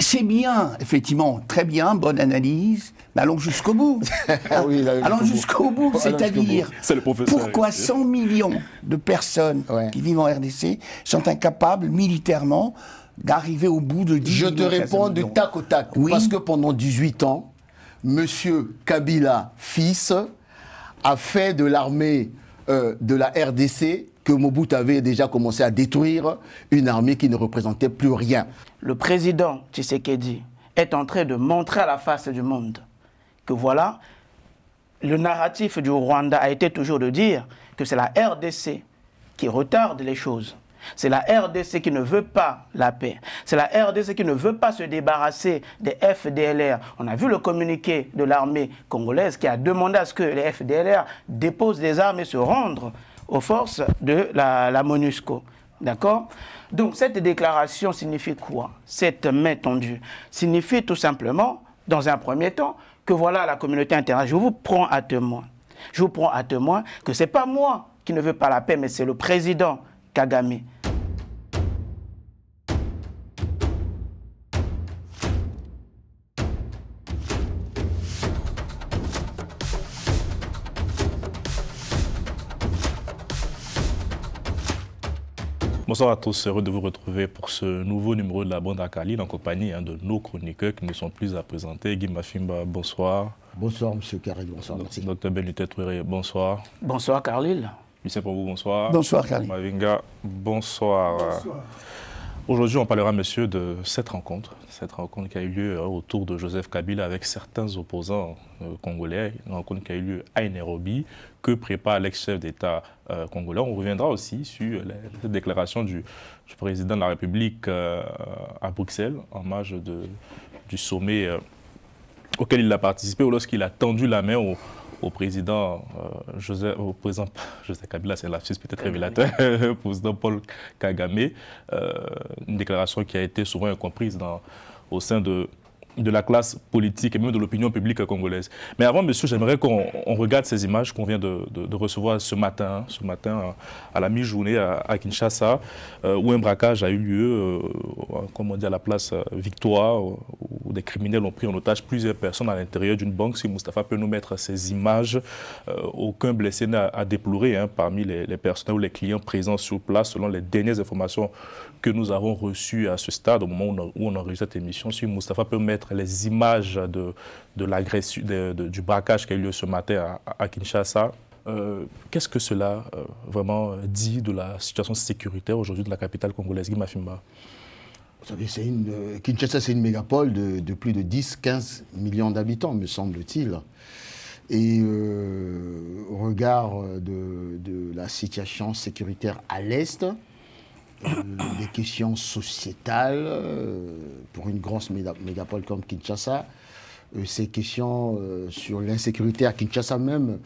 C'est bien, effectivement, très bien, bonne analyse, mais allons jusqu'au bout. Oui, allons jusqu'au bout, c'est-à-dire pourquoi 100 millions de personnes qui vivent en RDC sont incapables militairement d'arriver au bout de 10 Je millions. te réponds de tac au tac, parce que pendant 18 ans, M. Kabila, fils, a fait de l'armée de la RDC que Mobutu avait déjà commencé à détruire, une armée qui ne représentait plus rien. Le président Tshisekedi est en train de montrer à la face du monde que voilà, le narratif du Rwanda a été toujours de dire que c'est la RDC qui retarde les choses. C'est la RDC qui ne veut pas la paix. C'est la RDC qui ne veut pas se débarrasser des FDLR. On a vu le communiqué de l'armée congolaise qui a demandé à ce que les FDLR déposent des armes et se rendent aux forces de la MONUSCO. D'accord? Donc cette déclaration signifie quoi? Cette main tendue signifie tout simplement, dans un premier temps, que voilà la communauté internationale. Je vous prends à témoin. Je vous prends à témoin que ce n'est pas moi qui ne veux pas la paix, mais c'est le président Kagame. Bonsoir à tous, heureux de vous retrouver pour ce nouveau numéro de la bande à Kaline en compagnie de nos chroniqueurs qui ne sont plus à présenter. Guy Mafimba, bonsoir. Bonsoir M. Karel, bonsoir, merci. Dr Ben Lutet-Touéré, bonsoir. Bonsoir Carlil. Lucien Pambou, bonsoir. Bonsoir Karel. Mavinga, bonsoir. Aujourd'hui, on parlera, monsieur, de cette rencontre qui a eu lieu autour de Joseph Kabila avec certains opposants congolais, une rencontre qui a eu lieu à Nairobi, que prépare l'ex-chef d'État congolais. On reviendra aussi sur la déclaration du président de la République à Bruxelles, en marge du sommet auquel il a participé, ou lorsqu'il a tendu la main au président Joseph Kabila, c'est un lapsus peut-être révélateur, président Paul Kagame, une déclaration qui a été souvent incomprise au sein de la classe politique et même de l'opinion publique congolaise. Mais avant, monsieur, j'aimerais qu'on regarde ces images qu'on vient de recevoir ce matin à la mi-journée à Kinshasa, où un braquage a eu lieu, comme on dit, à la place Victoire, où des criminels ont pris en otage plusieurs personnes à l'intérieur d'une banque. Si Moustapha peut nous mettre ces images, aucun blessé n'a à déplorer parmi les personnels ou les clients présents sur place, selon les dernières informations que nous avons reçues à ce stade, au moment où on enregistre cette émission. Si Moustapha peut mettre les images de l'agression, du braquage qui a eu lieu ce matin à Kinshasa. Qu'est-ce que cela vraiment dit de la situation sécuritaire aujourd'hui de la capitale congolaise, Guy Mafimba? Vous savez, Kinshasa, c'est une mégapole de plus de 10-15 millions d'habitants, me semble-t-il. Et au regard de la situation sécuritaire à l'Est, des questions sociétales pour une grosse mégapole comme Kinshasa, ces questions sur l'insécurité à Kinshasa même,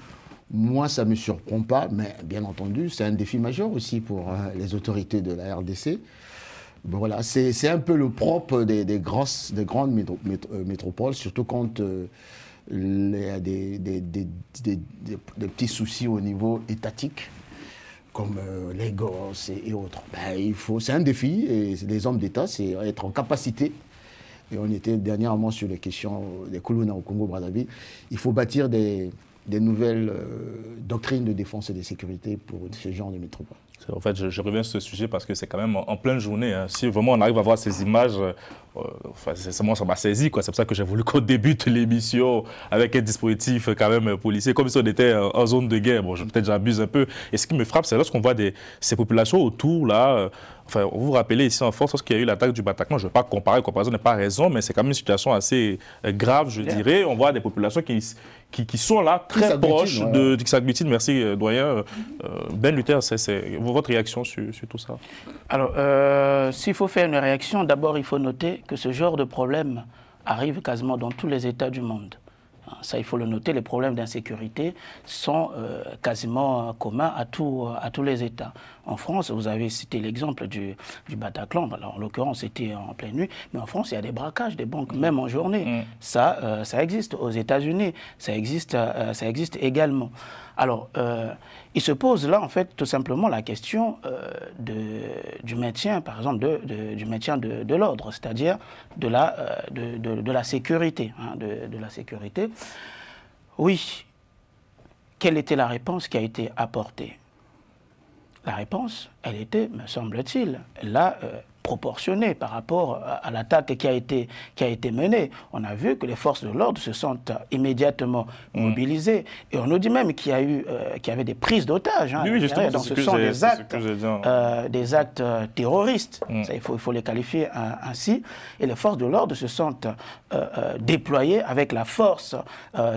moi ça ne me surprend pas, mais bien entendu c'est un défi majeur aussi pour les autorités de la RDC. Bon, voilà, c'est un peu le propre des grandes métropoles, surtout quand il y a des petits soucis au niveau étatique, comme Lagos et autres. C'est un défi, et les hommes d'État, c'est être en capacité. Et on était dernièrement sur les questions des colonies au Congo-Brazzaville. Il faut bâtir des nouvelles doctrines de défense et de sécurité pour ce genre de métropole. En fait, je reviens sur ce sujet parce que c'est quand même en pleine journée. Si vraiment on arrive à voir ces images, ça m'a saisi. C'est pour ça que j'ai voulu qu'on débute l'émission avec un dispositif quand même policier, comme si on était en zone de guerre. Bon, peut-être j'abuse un peu. Et ce qui me frappe, c'est lorsqu'on voit ces populations autour, là. Enfin, vous vous rappelez ici en France, lorsqu'il y a eu l'attaque du Bataclan, je ne vais pas comparer, la comparaison n'est pas raison, mais c'est quand même une situation assez grave, je dirais. On voit des populations qui sont là, très proches qui s'agglutinent. Merci, doyen. Ben Luther, c'est votre réaction sur tout ça? Alors, s'il faut faire une réaction, d'abord, il faut noter que ce genre de problème arrive quasiment dans tous les États du monde. Ça, il faut le noter, les problèmes d'insécurité sont quasiment communs à tous les États. En France, vous avez cité l'exemple du Bataclan. Alors, en l'occurrence, c'était en pleine nuit. Mais en France, il y a des braquages des banques, même en journée. Ça existe. Aux États-Unis, ça existe également. Alors, il se pose là, en fait, tout simplement la question du maintien, par exemple, du maintien de l'ordre, c'est-à-dire de la sécurité. Hein, de la sécurité. Oui. Quelle était la réponse qui a été apportée? La réponse, elle était, me semble-t-il, là, proportionnée par rapport à l'attaque qui a été menée. On a vu que les forces de l'ordre se sont immédiatement mobilisées. Et on nous dit même qu'il y avait des prises d'otages. Hein, oui, justement, donc ce sont des actes terroristes. Ça, il faut les qualifier ainsi. Et les forces de l'ordre se sont déployées avec la force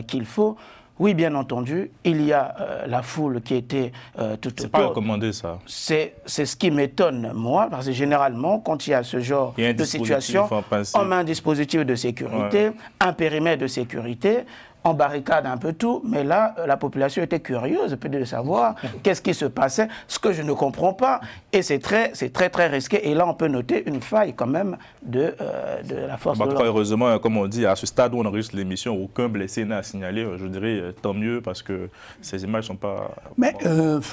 qu'il faut. Oui, bien entendu, il y a la foule qui était tout autour. C'est pas recommandé, ça. C'est ce qui m'étonne, moi, parce que généralement, quand il y a ce genre de situation, on met un dispositif de sécurité, un périmètre de sécurité, on barricade un peu tout, mais là, la population était curieuse de savoir qu'est-ce qui se passait, ce que je ne comprends pas, et c'est très risqué, et là, on peut noter une faille quand même de la force de l'ordre. Heureusement, comme on dit, à ce stade où on enregistre l'émission, aucun blessé n'a à signaler, je dirais tant mieux, parce que ces images ne sont pas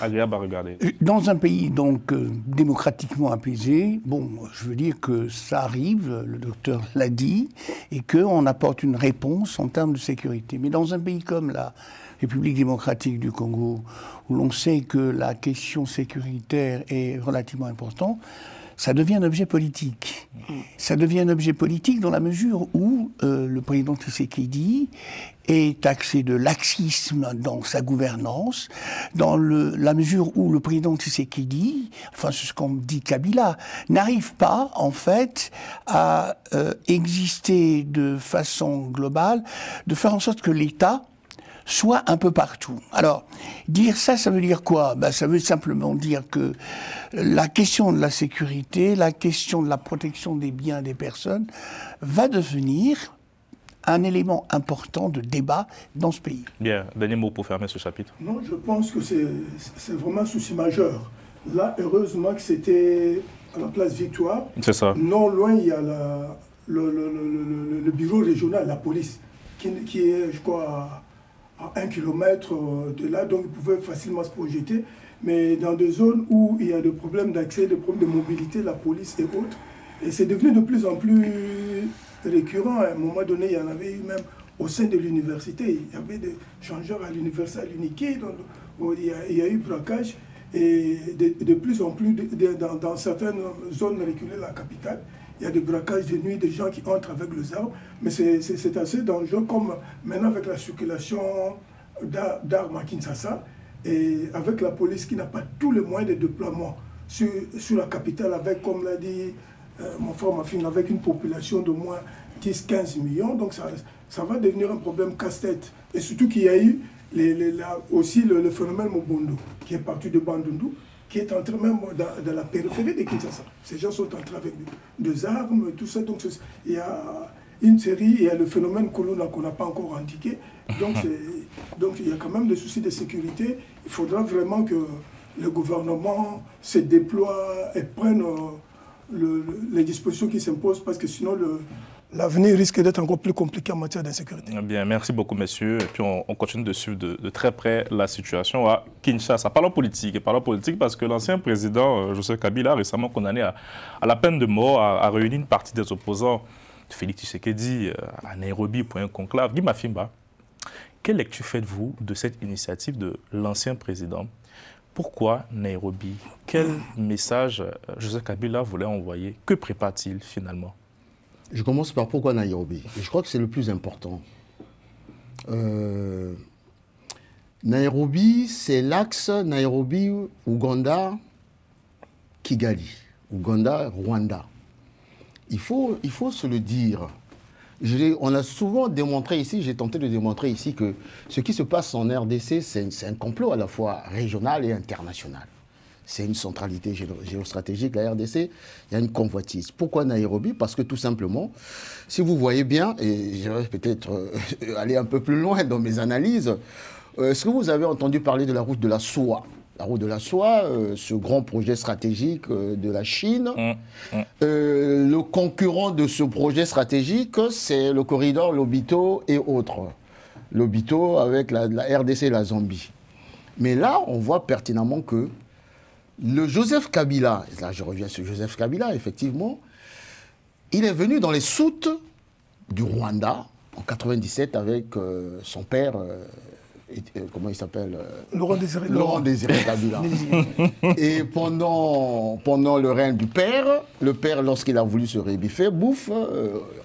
agréables à regarder. Dans un pays donc démocratiquement apaisé, bon, je veux dire que ça arrive, le docteur l'a dit, et qu'on apporte une réponse en termes de sécurité. Mais dans un pays comme la République démocratique du Congo, où l'on sait que la question sécuritaire est relativement importante, ça devient un objet politique. Ça devient un objet politique dans la mesure où le président Tshisekedi est taxé de laxisme dans sa gouvernance, dans la mesure où le président Tshisekedi, enfin c'est ce qu'on dit Kabila, n'arrive pas en fait à exister de façon globale, de faire en sorte que l'État soit un peu partout. Alors, dire ça, ça veut dire quoi? Ça veut simplement dire que la question de la sécurité, la question de la protection des biens des personnes va devenir un élément important de débat dans ce pays. Bien, dernier mot pour fermer ce chapitre. Non, je pense que c'est vraiment un souci majeur. Là, heureusement que c'était à la place Victoire. C'est ça. Non loin, il y a le bureau régional, la police, qui est, je crois, à 1 kilomètre de là, donc ils pouvaient facilement se projeter. Mais dans des zones où il y a des problèmes d'accès, des problèmes de mobilité, la police et autres, et c'est devenu de plus en plus récurrent. À un moment donné, il y en avait eu même au sein de l'université. Il y avait des changeurs à l'université à l'Uniqué, il y a eu braquage. Et de plus en plus, dans certaines zones reculées de la capitale, il y a des braquages de nuit, des gens qui entrent avec les armes. Mais c'est assez dangereux, comme maintenant avec la circulation d'armes à Kinshasa, et avec la police qui n'a pas tous les moyens de déploiement sur la capitale, avec, comme l'a dit mon frère, ma fille, avec une population de moins 10-15 millions. Donc ça va devenir un problème casse-tête. Et surtout qu'il y a eu aussi le phénomène Mobondo, qui est parti de Bandundu, qui est entré même dans la périphérie de Kinshasa. Ces gens sont entrés avec des armes, tout ça. Donc il y a une série, il y a le phénomène Kolona qu'on n'a pas encore indiqué. Donc il y a quand même des soucis de sécurité. Il faudra vraiment que le gouvernement se déploie et prenne les dispositions qui s'imposent, parce que sinon l'avenir risque d'être encore plus compliqué en matière d'insécurité. Bien, merci beaucoup, messieurs. Et puis on continue de suivre de très près la situation à Kinshasa. Parlons politique. Et parlons politique parce que l'ancien président Joseph Kabila, récemment condamné à la peine de mort, a réuni une partie des opposants de Félix Tshisekedi à Nairobi pour un conclave. Guy Mafimba, quelle lecture faites-vous de cette initiative de l'ancien président? Pourquoi Nairobi? Quel message Joseph Kabila voulait envoyer? Que prépare-t-il finalement? Je commence par pourquoi Nairobi. Et je crois que c'est le plus important. Nairobi, c'est l'axe Nairobi-Ouganda-Kigali. Ouganda-Rwanda. Il faut se le dire. On a souvent démontré ici, j'ai tenté de démontrer ici que ce qui se passe en RDC, c'est un complot à la fois régional et international. C'est une centralité géostratégique, la RDC, il y a une convoitise. Pourquoi Nairobi? Parce que tout simplement, si vous voyez bien, et je vais peut-être aller un peu plus loin dans mes analyses, est-ce que vous avez entendu parler de la route de la soie? la route de la soie, ce grand projet stratégique de la Chine. Le concurrent de ce projet stratégique, c'est le corridor Lobito et autres. Lobito avec la RDC et la Zambie. Mais là, on voit pertinemment que le Joseph Kabila, et là je reviens sur Joseph Kabila, effectivement, il est venu dans les soutes du Rwanda en 97 avec son père, comment il s'appelle, Laurent Désiré Kabila. Et pendant le règne du père, le père, lorsqu'il a voulu se rébiffer, bouffe,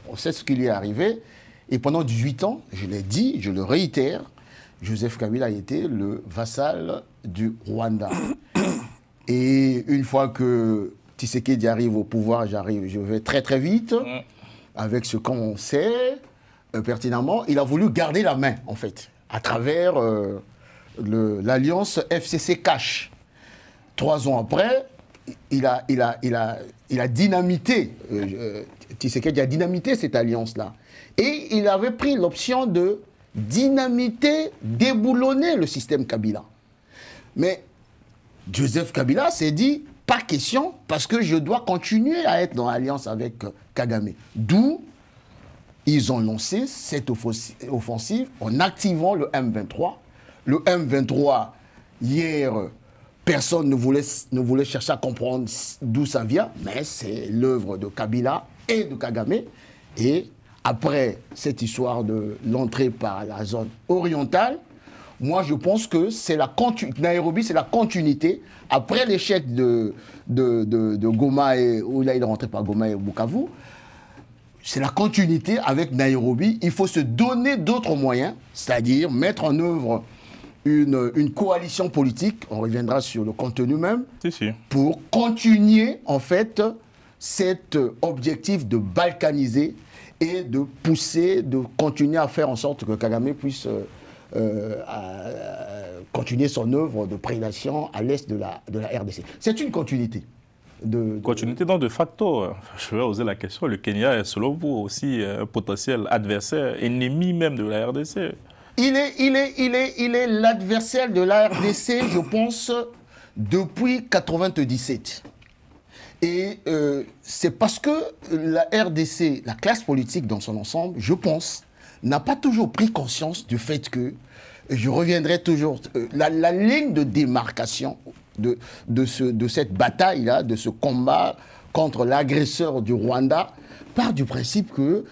on sait ce qui lui est arrivé. Et pendant 18 ans, je l'ai dit, je le réitère, Joseph Kabila a été le vassal du Rwanda. Et une fois que Tshisekedi arrive au pouvoir, je vais très très vite, avec ce qu'on sait pertinemment, il a voulu garder la main, en fait, à travers l'alliance FCC-Cash. 3 ans après, il a dynamité, Tshisekedi a dynamité cette alliance-là. Et il avait pris l'option de dynamiter, déboulonner le système Kabila. Mais Joseph Kabila s'est dit, pas question, parce que je dois continuer à être dans l'alliance avec Kagame. D'où ils ont lancé cette offensive en activant le M23. Le M23, hier, personne ne voulait chercher à comprendre d'où ça vient, mais c'est l'œuvre de Kabila et de Kagame. Et après cette histoire de l'entrée par la zone orientale, moi je pense que c'est Nairobi, c'est la continuité. Après l'échec de Goma, où là il est rentré par Goma et Bukavu, c'est la continuité avec Nairobi. Il faut se donner d'autres moyens, c'est-à-dire mettre en œuvre une coalition politique, on reviendra sur le contenu même, pour continuer en fait cet objectif de balkaniser et de pousser, de continuer à faire en sorte que Kagame puisse continuer son œuvre de prédation à l'est de la RDC. C'est une continuité. Continuité donc de facto. Je vais oser la question. Le Kenya est selon vous aussi un potentiel adversaire, ennemi même de la RDC? Il est l'adversaire de la RDC, je pense, depuis 1997. Et c'est parce que la RDC, la classe politique dans son ensemble, je pense, n'a pas toujours pris conscience du fait que, je reviendrai toujours, la ligne de démarcation de cette bataille-là, de ce combat contre l'agresseur du Rwanda, part du principe que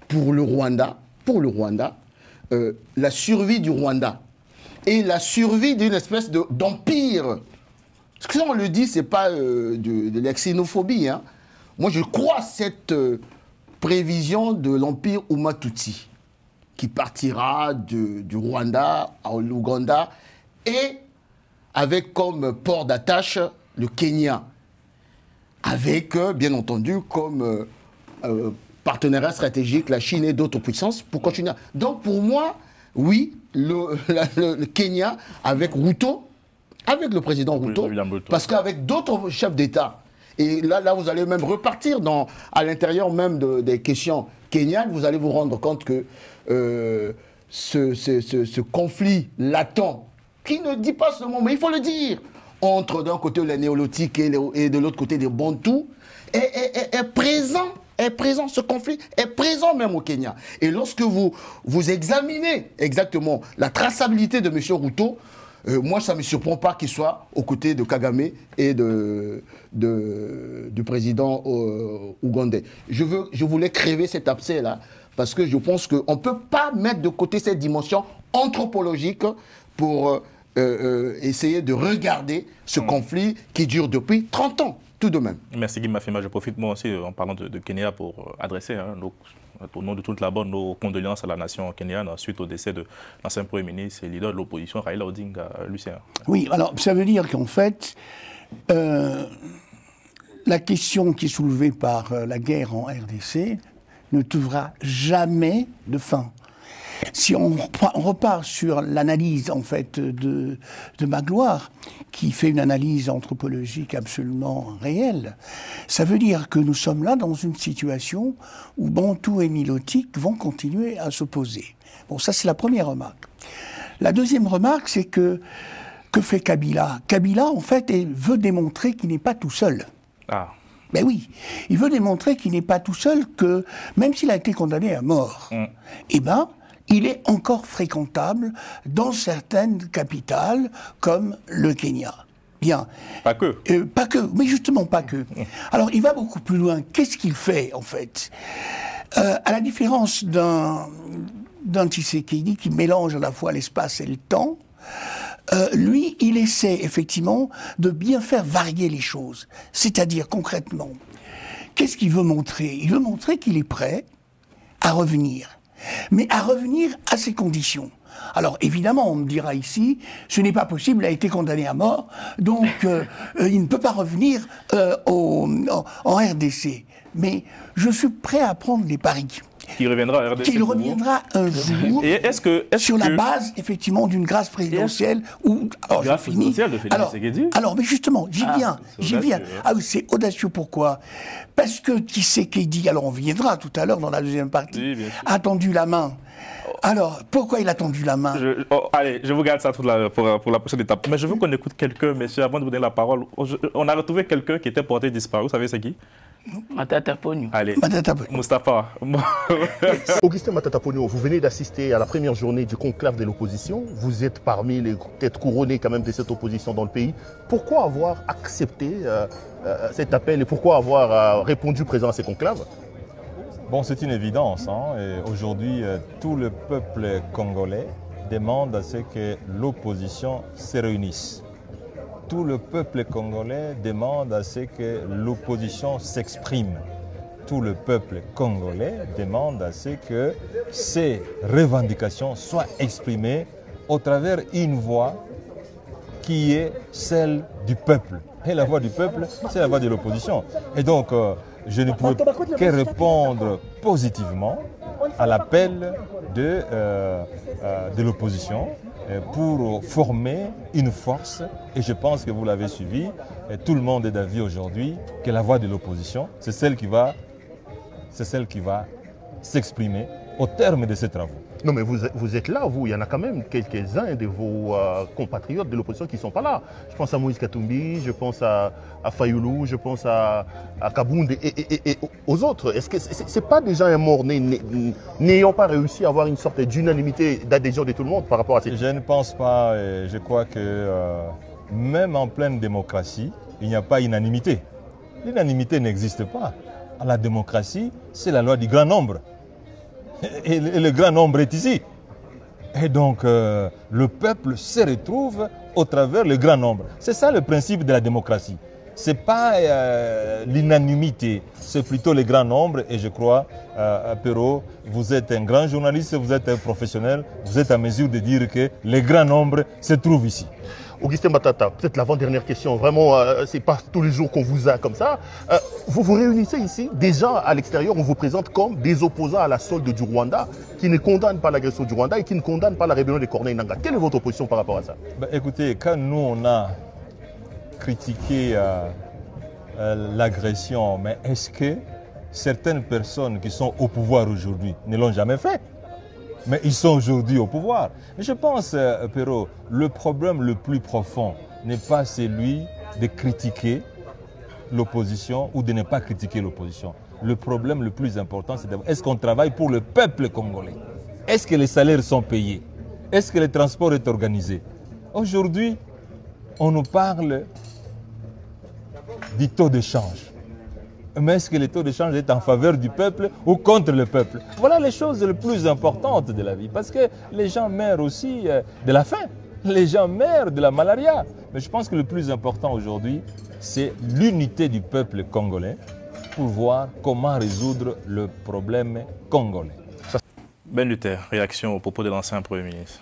pour le Rwanda, la survie du Rwanda et la survie d'une espèce d'empire, ce que on le dit, c'est pas de la xénophobie, hein. Moi je crois cette prévision de l'empire Hutu-Tutsi qui partira du Rwanda à l'Ouganda et avec comme port d'attache le Kenya, avec bien entendu comme partenariat stratégique la Chine et d'autres puissances pour continuer. Donc pour moi, oui, le Kenya avec Ruto, avec le président Ruto, parce qu'avec d'autres chefs d'État, et là vous allez même repartir à l'intérieur même des questions kenyanes, vous allez vous rendre compte que ce conflit latent, qui ne dit pas ce mot, mais il faut le dire, entre d'un côté les néolithiques et de l'autre côté les Bantous, est présent, ce conflit est présent même au Kenya. Et lorsque vous examinez exactement la traçabilité de M. Ruto, moi ça ne me surprend pas qu'il soit aux côtés de Kagame et du président ougandais. Je voulais crever cet abcès-là, parce que je pense qu'on ne peut pas mettre de côté cette dimension anthropologique pour essayer de regarder ce conflit qui dure depuis 30 ans, tout de même. Merci Guy Mafima. Je profite moi aussi en parlant de Kenya pour adresser au nom de toute la bonne nos condoléances à la nation kenyane suite au décès de l'ancien Premier ministre et leader de l'opposition, Raila Odinga, Lucien. Oui, alors ça veut dire qu'en fait, la question qui est soulevée par la guerre en RDC ne trouvera jamais de fin. Si on repart sur l'analyse en fait de Magloire, qui fait une analyse anthropologique absolument réelle, ça veut dire que nous sommes là dans une situation où Bantous et Nilotiques vont continuer à s'opposer. Bon, ça c'est la première remarque. La deuxième remarque, c'est que que fait Kabila? Kabila, en fait, veut démontrer qu'il n'est pas tout seul. Ah. Ben oui, il veut démontrer qu'il n'est pas tout seul, que même s'il a été condamné à mort, eh ben, il est encore fréquentable dans certaines capitales comme le Kenya. Bien. Pas que. Pas que, mais justement pas que. Alors, il va beaucoup plus loin. Qu'est-ce qu'il fait, en fait? À la différence d'un Tshisekedi qui mélange à la fois l'espace et le temps, lui, il essaie effectivement de bien faire varier les choses. C'est-à-dire, concrètement, qu'est-ce qu'il veut montrer? Il veut montrer qu'il est prêt à revenir, mais à revenir à ses conditions. Alors, évidemment, on me dira ici, ce n'est pas possible, il a été condamné à mort, donc il ne peut pas revenir en RDC. Mais je suis prêt à prendre des paris. Qu'il reviendra à RDC. Qu'il reviendra un jour sur la base, effectivement, d'une grâce présidentielle ou... Alors, grâce présidentielle de Félix Tshisekedi. Alors, mais justement, j'y viens. Ah oui, c'est audacieux, pourquoi? Parce que Tshisekedi, alors on viendra tout à l'heure dans la deuxième partie, a tendu la main. Alors, pourquoi il a tendu la main? Allez, je vous garde ça pour la prochaine étape. Mais je veux qu'on écoute quelqu'un, messieurs, avant de vous donner la parole. On a retrouvé quelqu'un qui était porté disparu. Vous savez c'est qui? Matata Pogno. Allez, Moustapha. Augustin Matata Pogno, vous venez d'assister à la première journée du conclave de l'opposition. Vous êtes parmi les têtes couronnées quand même de cette opposition dans le pays. Pourquoi avoir accepté cet appel et pourquoi avoir répondu présent à ces conclaves? Bon, c'est une évidence. Aujourd'hui, tout le peuple congolais demande à ce que l'opposition se réunisse. Tout le peuple congolais demande à ce que l'opposition s'exprime. Tout le peuple congolais demande à ce que ces revendications soient exprimées au travers d'une voix qui est celle du peuple. Et la voix du peuple, c'est la voix de l'opposition. Et donc, je ne peux que répondre positivement à l'appel de l'opposition pour former une force. Et je pense que vous l'avez suivi, et tout le monde est d'avis aujourd'hui que la voix de l'opposition, c'est celle qui va s'exprimer au terme de ces travaux. Non, mais vous êtes là, vous. Il y en a quand même quelques-uns de vos compatriotes de l'opposition qui ne sont pas là. Je pense à Moïse Katumbi, je pense à Fayoulou, je pense à Kabound et aux autres. Est-ce que ce n'est pas déjà un mort n'ayant pas réussi à avoir une sorte d'unanimité d'adhésion de tout le monde par rapport à ces... Je ne pense pas. Je crois que même en pleine démocratie, il n'y a pas unanimité. L'unanimité n'existe pas. La démocratie, c'est la loi du grand nombre. Et le grand nombre est ici. Et donc, le peuple se retrouve au travers le grand nombre. C'est ça le principe de la démocratie. Ce n'est pas l'unanimité, c'est plutôt le grand nombre. Et je crois, Perrault, vous êtes un grand journaliste, vous êtes un professionnel, vous êtes à mesure de dire que le grand nombre se trouve ici. Augustin Matata, peut-être l'avant-dernière question, vraiment, c'est pas tous les jours qu'on vous a comme ça. Vous vous réunissez ici, déjà à l'extérieur, on vous présente comme des opposants à la solde du Rwanda, qui ne condamnent pas l'agression du Rwanda et qui ne condamnent pas la rébellion de Corneille Nangaa. Quelle est votre position par rapport à ça? Écoutez, quand nous on a critiqué l'agression, mais est-ce que certaines personnes qui sont au pouvoir aujourd'hui ne l'ont jamais fait? Mais ils sont aujourd'hui au pouvoir. Mais je pense, Perrault, le problème le plus profond n'est pas celui de critiquer l'opposition ou de ne pas critiquer l'opposition. Le problème le plus important, c'est est-ce qu'on travaille pour le peuple congolais? Est-ce que les salaires sont payés? Est-ce que le transport est organisé? Aujourd'hui, on nous parle du taux de change. Mais est-ce que le taux de change est en faveur du peuple ou contre le peuple? Voilà les choses les plus importantes de la vie. Parce que les gens meurent aussi de la faim. Les gens meurent de la malaria. Mais je pense que le plus important aujourd'hui, c'est l'unité du peuple congolais pour voir comment résoudre le problème congolais. Ben Luther, réaction au propos de l'ancien Premier ministre.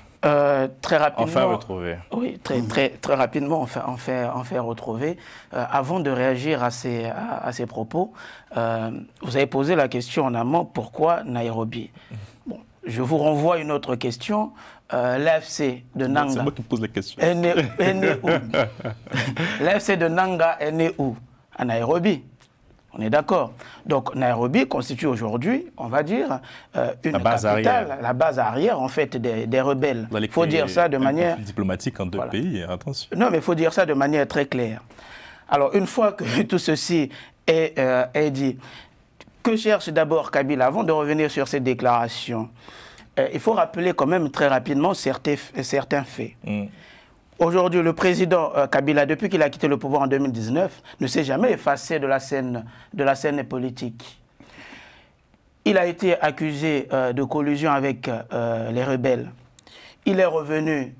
Très rapidement. Enfin retrouvé. Oui, très rapidement, enfin retrouvé. Avant de réagir à ces propos, vous avez posé la question en amont, pourquoi Nairobi? Bon, je vous renvoie à une autre question. L'AFC de Nanga. C'est moi qui pose la question. Est né où? L'AFC de Nanga est né où? À Nairobi. On est d'accord. Donc Nairobi constitue aujourd'hui, on va dire, une la base capitale, arrière. la base arrière en fait des rebelles. Il faut dire ça de manière diplomatique en deux pays, attention. Non, mais il faut dire ça de manière très claire. Alors une fois que tout ceci est dit, que cherche d'abord Kabila avant de revenir sur ces déclarations? Il faut rappeler quand même très rapidement certains faits. Aujourd'hui, le président Kabila, depuis qu'il a quitté le pouvoir en 2019, ne s'est jamais effacé de la scène politique. Il a été accusé de collusion avec les rebelles. Il est revenu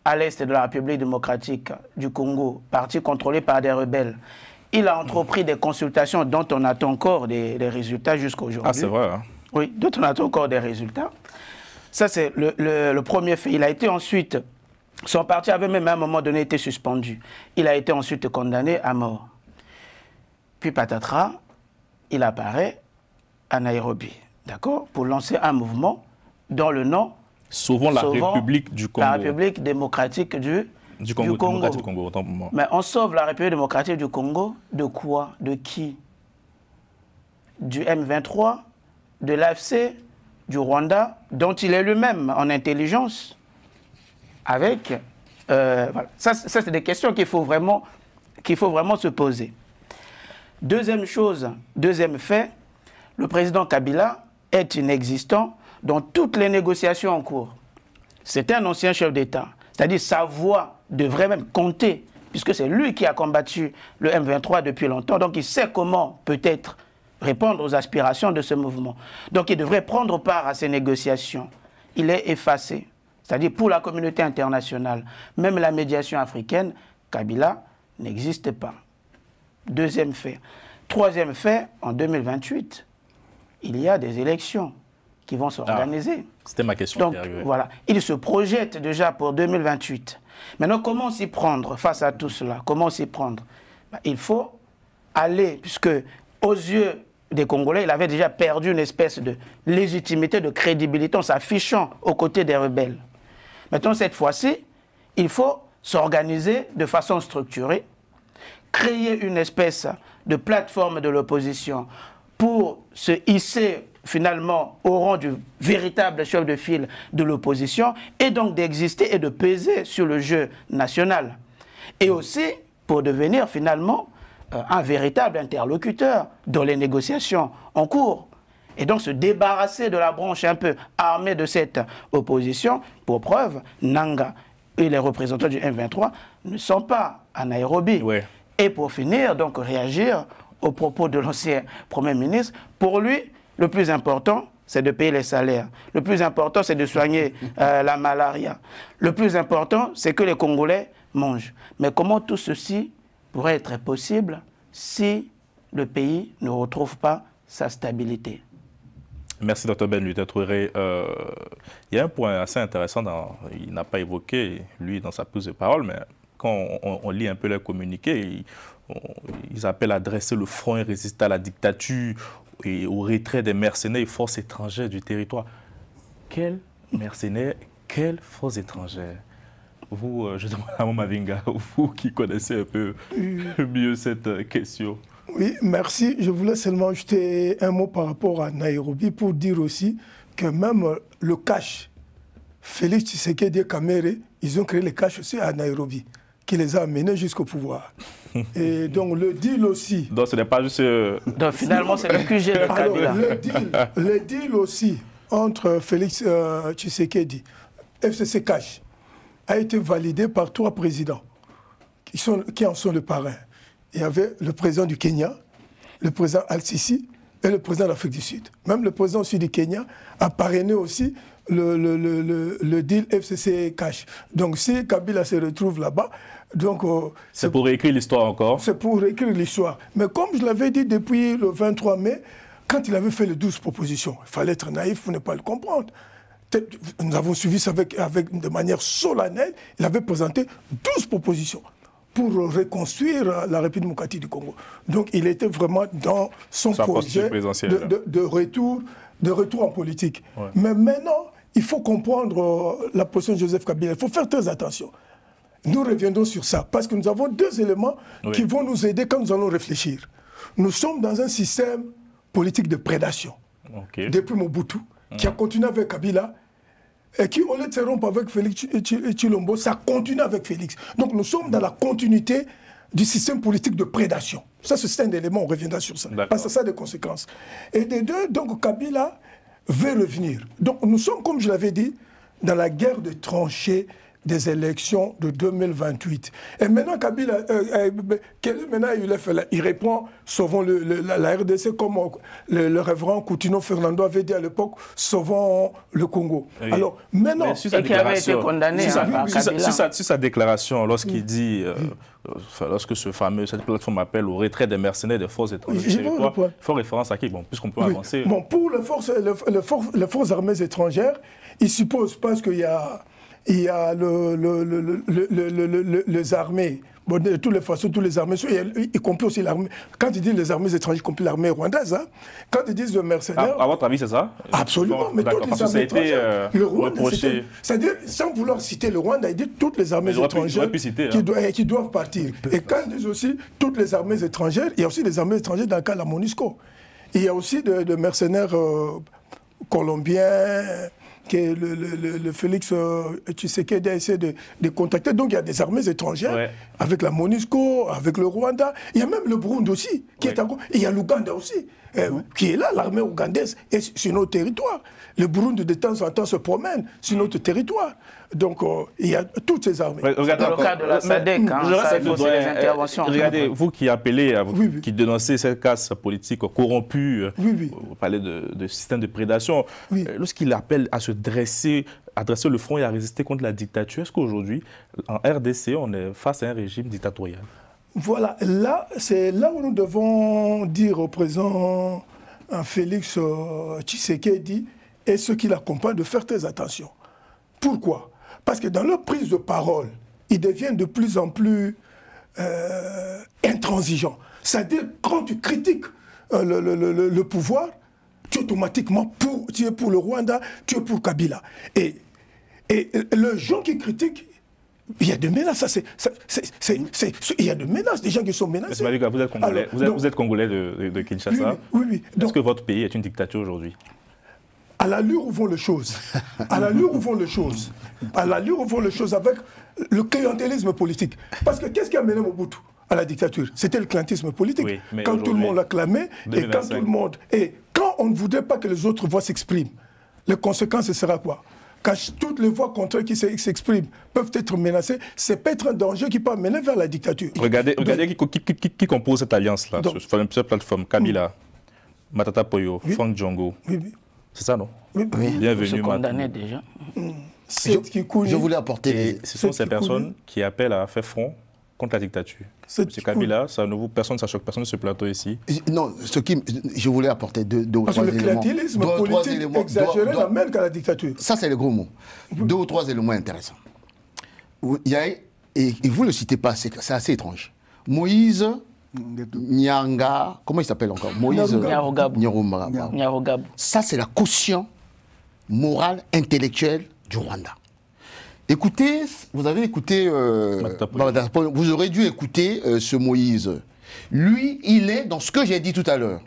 à l'est de la République démocratique du Congo, parti contrôlé par des rebelles. Il a entrepris des consultations dont on attend encore des résultats jusqu'à aujourd'hui. Ah, c'est vrai, hein? Oui, dont on attend encore des résultats. Ça, c'est le premier fait. Il a été ensuite... Son parti avait même à un moment donné été suspendu. Il a été ensuite condamné à mort. Puis patatras, il apparaît à Nairobi, d'accord, pour lancer un mouvement dont le nom... Sauvons la République du Congo. La République démocratique du Congo. Démocratique Congo, autant pour moi. Mais on sauve la République démocratique du Congo de quoi? De qui? Du M23, de l'AFC, du Rwanda, dont il est lui-même en intelligence. Avec, voilà. Ça c'est des questions qu'il faut vraiment se poser. Deuxième chose, deuxième fait, le président Kabila est inexistant dans toutes les négociations en cours. C'est un ancien chef d'État, c'est-à-dire sa voix devrait même compter, puisque c'est lui qui a combattu le M23 depuis longtemps, donc il sait comment peut-être répondre aux aspirations de ce mouvement. Donc il devrait prendre part à ces négociations. Il est effacé. C'est-à-dire pour la communauté internationale, même la médiation africaine, Kabila n'existe pas. Deuxième fait. Troisième fait, en 2028, il y a des élections qui vont s'organiser. C'était ma question. Donc voilà, il se projette déjà pour 2028. Maintenant, comment s'y prendre face à tout cela? Comment s'y prendre? Il faut aller, puisque aux yeux des Congolais, il avait déjà perdu une espèce de légitimité, de crédibilité en s'affichant aux côtés des rebelles. Maintenant, cette fois-ci, il faut s'organiser de façon structurée, créer une espèce de plateforme de l'opposition pour se hisser finalement au rang du véritable chef de file de l'opposition et donc d'exister et de peser sur le jeu national. Et aussi pour devenir finalement un véritable interlocuteur dans les négociations en cours. Et donc se débarrasser de la branche un peu armée de cette opposition. Pour preuve, Nanga et les représentants du M23 ne sont pas à Nairobi. Ouais. Et pour finir, donc réagir aux propos de l'ancien Premier ministre, pour lui, le plus important, c'est de payer les salaires. Le plus important, c'est de soigner la malaria. Le plus important, c'est que les Congolais mangent. Mais comment tout ceci pourrait être possible si le pays ne retrouve pas sa stabilité? Merci, Dr Ben Luther Touré. Il y a un point assez intéressant, il n'a pas évoqué, lui, dans sa prise de parole, mais quand on lit un peu les communiqués, ils appellent à dresser le front et résister à la dictature et au retrait des mercenaires et forces étrangères du territoire. Quels mercenaires, quelles forces étrangères? Vous, je demande à Mavinga, vous qui connaissez un peu mieux cette question. Oui, merci. Je voulais seulement ajouter un mot par rapport à Nairobi pour dire aussi que même le cash, Félix Tshisekedi et Kamere, ils ont créé le cash aussi à Nairobi, qui les a amenés jusqu'au pouvoir. Et donc le deal aussi... Donc ce n'est pas juste... Donc finalement c'est le QG de Kabila. Le deal aussi entre Félix Tshisekedi et FCC Cash a été validé par 3 présidents qui en sont le parrain. Il y avait le président du Kenya, le président Al-Sisi et le président de l'Afrique du Sud. Même le président aussi du Kenya a parrainé aussi le deal FCC Cash. Donc si Kabila se retrouve là-bas, donc c'est pour réécrire l'histoire encore. C'est pour réécrire l'histoire. Mais comme je l'avais dit depuis le 23 mai, quand il avait fait les 12 propositions, il fallait être naïf pour ne pas le comprendre. Nous avons suivi ça de manière solennelle. Il avait présenté 12 propositions pour reconstruire la République démocratique du Congo. Donc il était vraiment dans son projet de retour en politique. Ouais. Mais maintenant, il faut comprendre la position de Joseph Kabila. Il faut faire très attention. Nous reviendrons sur ça, parce que nous avons 2 éléments qui vont nous aider quand nous allons réfléchir. nous sommes dans un système politique de prédation. Ok. Depuis Mobutu, qui a continué avec Kabila, et qui, au lieu de se rompre avec Félix Tshilombo, ça continue avec Félix. Donc nous sommes dans la continuité du système politique de prédation. Ça, c'est un élément, on reviendra sur ça. Parce que ça a des conséquences. Et des deux, donc Kabila veut revenir. Donc nous sommes, comme je l'avais dit, dans la guerre de tranchées des élections de 2028. Et maintenant, Kabila, il répond, sauvons la RDC, comme le révérend Coutinho Fernando avait dit à l'époque, sauvons le Congo. Oui. Alors, maintenant... Et qui avait été condamné par Kabila. Sur sa déclaration, lorsqu'il dit, lorsque cette plateforme appelle au retrait des mercenaires des forces étrangères, il faut référence à qui? Bon, puisqu'on peut avancer... Bon, pour les forces armées étrangères, il suppose parce qu'il y a... Il y a les armées, bon, de toutes les façons, toutes les armées, y compris aussi l'armée. Quand ils disent les armées étrangères, y compris l'armée rwandaise, hein, quand ils disent le mercenaire... À votre avis, c'est ça? Absolument, mais toutes les armées étrangères. Le Rwanda, c'est-à-dire, sans vouloir citer le Rwanda, ils disent toutes les armées étrangères qui doivent partir. Et quand ils disent aussi toutes les armées étrangères, il y a aussi des armées étrangères dans le cas de la MONUSCO. Il y a aussi de mercenaires colombiens... que le Félix Tshisekedi a essayé de contacter. Donc il y a des armées étrangères, avec la MONUSCO, avec le Rwanda. Il y a même le Burundi aussi, qui est encore. Et il y a l'Ouganda aussi, qui est là, l'armée ougandaise, est sur notre territoire. Le Burundi, de temps en temps, se promène sur notre territoire. Donc il y a toutes ces armées. Dans le cas de la SADC, ça, il faut aussi les interventions. Regardez, vous qui appelez, qui dénoncez cette casse politique corrompue, vous parlez de système de prédation, lorsqu'il appelle à se dresser, à dresser le front et à résister contre la dictature, est-ce qu'aujourd'hui, en RDC, on est face à un régime dictatorial? Voilà, là, c'est là où nous devons dire au président Félix Tshisekedi et ceux qui l'accompagnent de faire très attention. Pourquoi? Parce que dans leur prise de parole, ils deviennent de plus en plus intransigeants. C'est-à-dire, quand tu critiques le pouvoir, tu es automatiquement tu es pour le Rwanda, tu es pour Kabila. Et les gens qui critiquent, il y a des menaces. Il y a des menaces, des gens qui sont menacés. Mais vous êtes Congolais, vous êtes Congolais de Kinshasa. Oui. Est-ce que votre pays est une dictature aujourd'hui? À l'allure où vont les choses, à l'allure où vont les choses, à l'allure où vont les choses avec le clientélisme politique. Parce que qu'est-ce qui a mené Mobutu à la dictature? C'était le clientélisme politique. Oui, quand tout le monde l'acclamait, et quand tout le monde... Et quand on ne voudrait pas que les autres voix s'expriment, les conséquences, ce sera quoi? Quand toutes les voix contraires qui s'expriment peuvent être menacées, c'est peut-être un danger qui peut mener vers la dictature. Regardez qui compose cette alliance-là, sur cette plateforme. Kabila, Matata Poyo, Franck Djongo. C'est ça, non? Bienvenue. Se condamner déjà. Je voulais apporter... Ce sont ces personnes qui appellent à faire front contre la dictature. M. Kabila, personne ne choque, personne sur ce plateau ici. Non, je voulais apporter deux ou trois éléments. Parce que le clientélisme politique exagéré n'amène qu'à la dictature. Ça, c'est le gros mot. 2 ou 3 éléments intéressants. Et vous ne le citez pas, c'est assez étrange. Moïse... Nyanga, comment il s'appelle encore? Moïse Nyarugabo. Ça, c'est la caution morale, intellectuelle du Rwanda. Écoutez, vous avez écouté, vous aurez dû écouter ce Moïse. Lui, il est dans ce que j'ai dit tout à l'heure.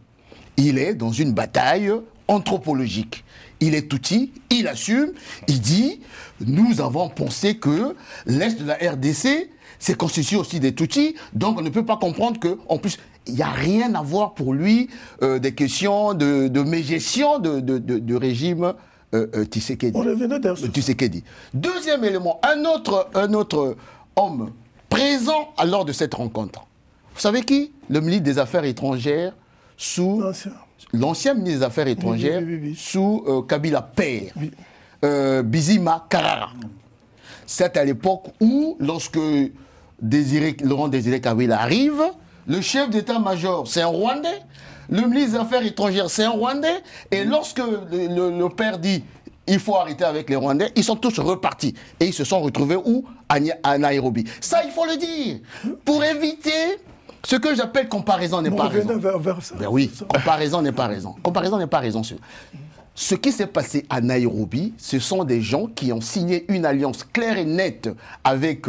Il est dans une bataille anthropologique. Il est Tutsi, il assume, il dit, nous avons pensé que l'Est de la RDC, c'est constitué aussi des Tutsis, donc on ne peut pas comprendre qu'en plus, il n'y a rien à voir pour lui des questions de mégestion de régime Tshisekedi. Deuxième élément, un autre homme présent lors de cette rencontre. Vous savez qui? Le ministre des Affaires étrangères sous... L'ancien ministre des Affaires étrangères sous Kabila père, Bizima Karara. C'est à l'époque où, lorsque Laurent Désiré Kabila arrive, le chef d'état-major, c'est un Rwandais, le ministre des Affaires étrangères, c'est un Rwandais, et lorsque le père dit il faut arrêter avec les Rwandais, ils sont tous repartis. Et ils se sont retrouvés où? À Nairobi. Ça, il faut le dire, pour éviter... Ce que j'appelle comparaison n'est pas raison. Vers ça. Ben oui, comparaison n'est pas raison. Comparaison n'est pas raison. ce qui s'est passé à Nairobi, ce sont des gens qui ont signé une alliance claire et nette avec,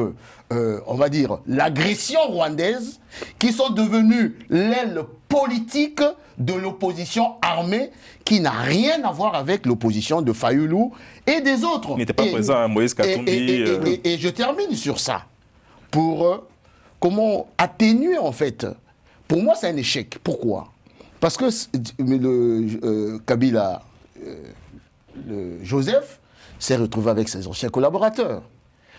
on va dire, l'agression rwandaise, qui sont devenus l'aile politique de l'opposition armée, qui n'a rien à voir avec l'opposition de Fayulu et des autres. Il n'était pas présent, hein, Moïse Katumbi. Et je termine sur ça, pour comment atténuer, en fait. Pour moi, c'est un échec. Pourquoi? Parce que Kabila... Joseph s'est retrouvé avec ses anciens collaborateurs,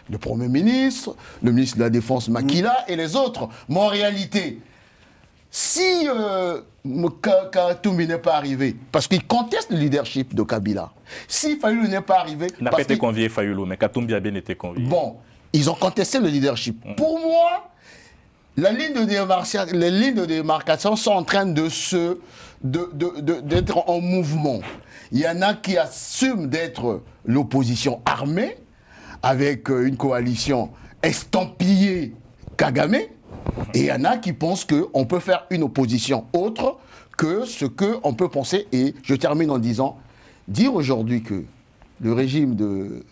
le Premier ministre, le ministre de la Défense Makila et les autres. Mais en réalité, si Katumbi n'est pas arrivé, parce qu'il conteste le leadership de Kabila, si Fayulu n'est pas arrivé... Il n'a pas été convié, Fayulu, mais Katumbi a bien été convié. Bon, ils ont contesté le leadership. Pour moi, les lignes de démarcation sont en train d'être en mouvement. Il y en a qui assument d'être l'opposition armée, avec une coalition estampillée Kagame, et il y en a qui pensent qu'on peut faire une opposition autre que ce qu'on peut penser. Et je termine en disant, dire aujourd'hui que le régime de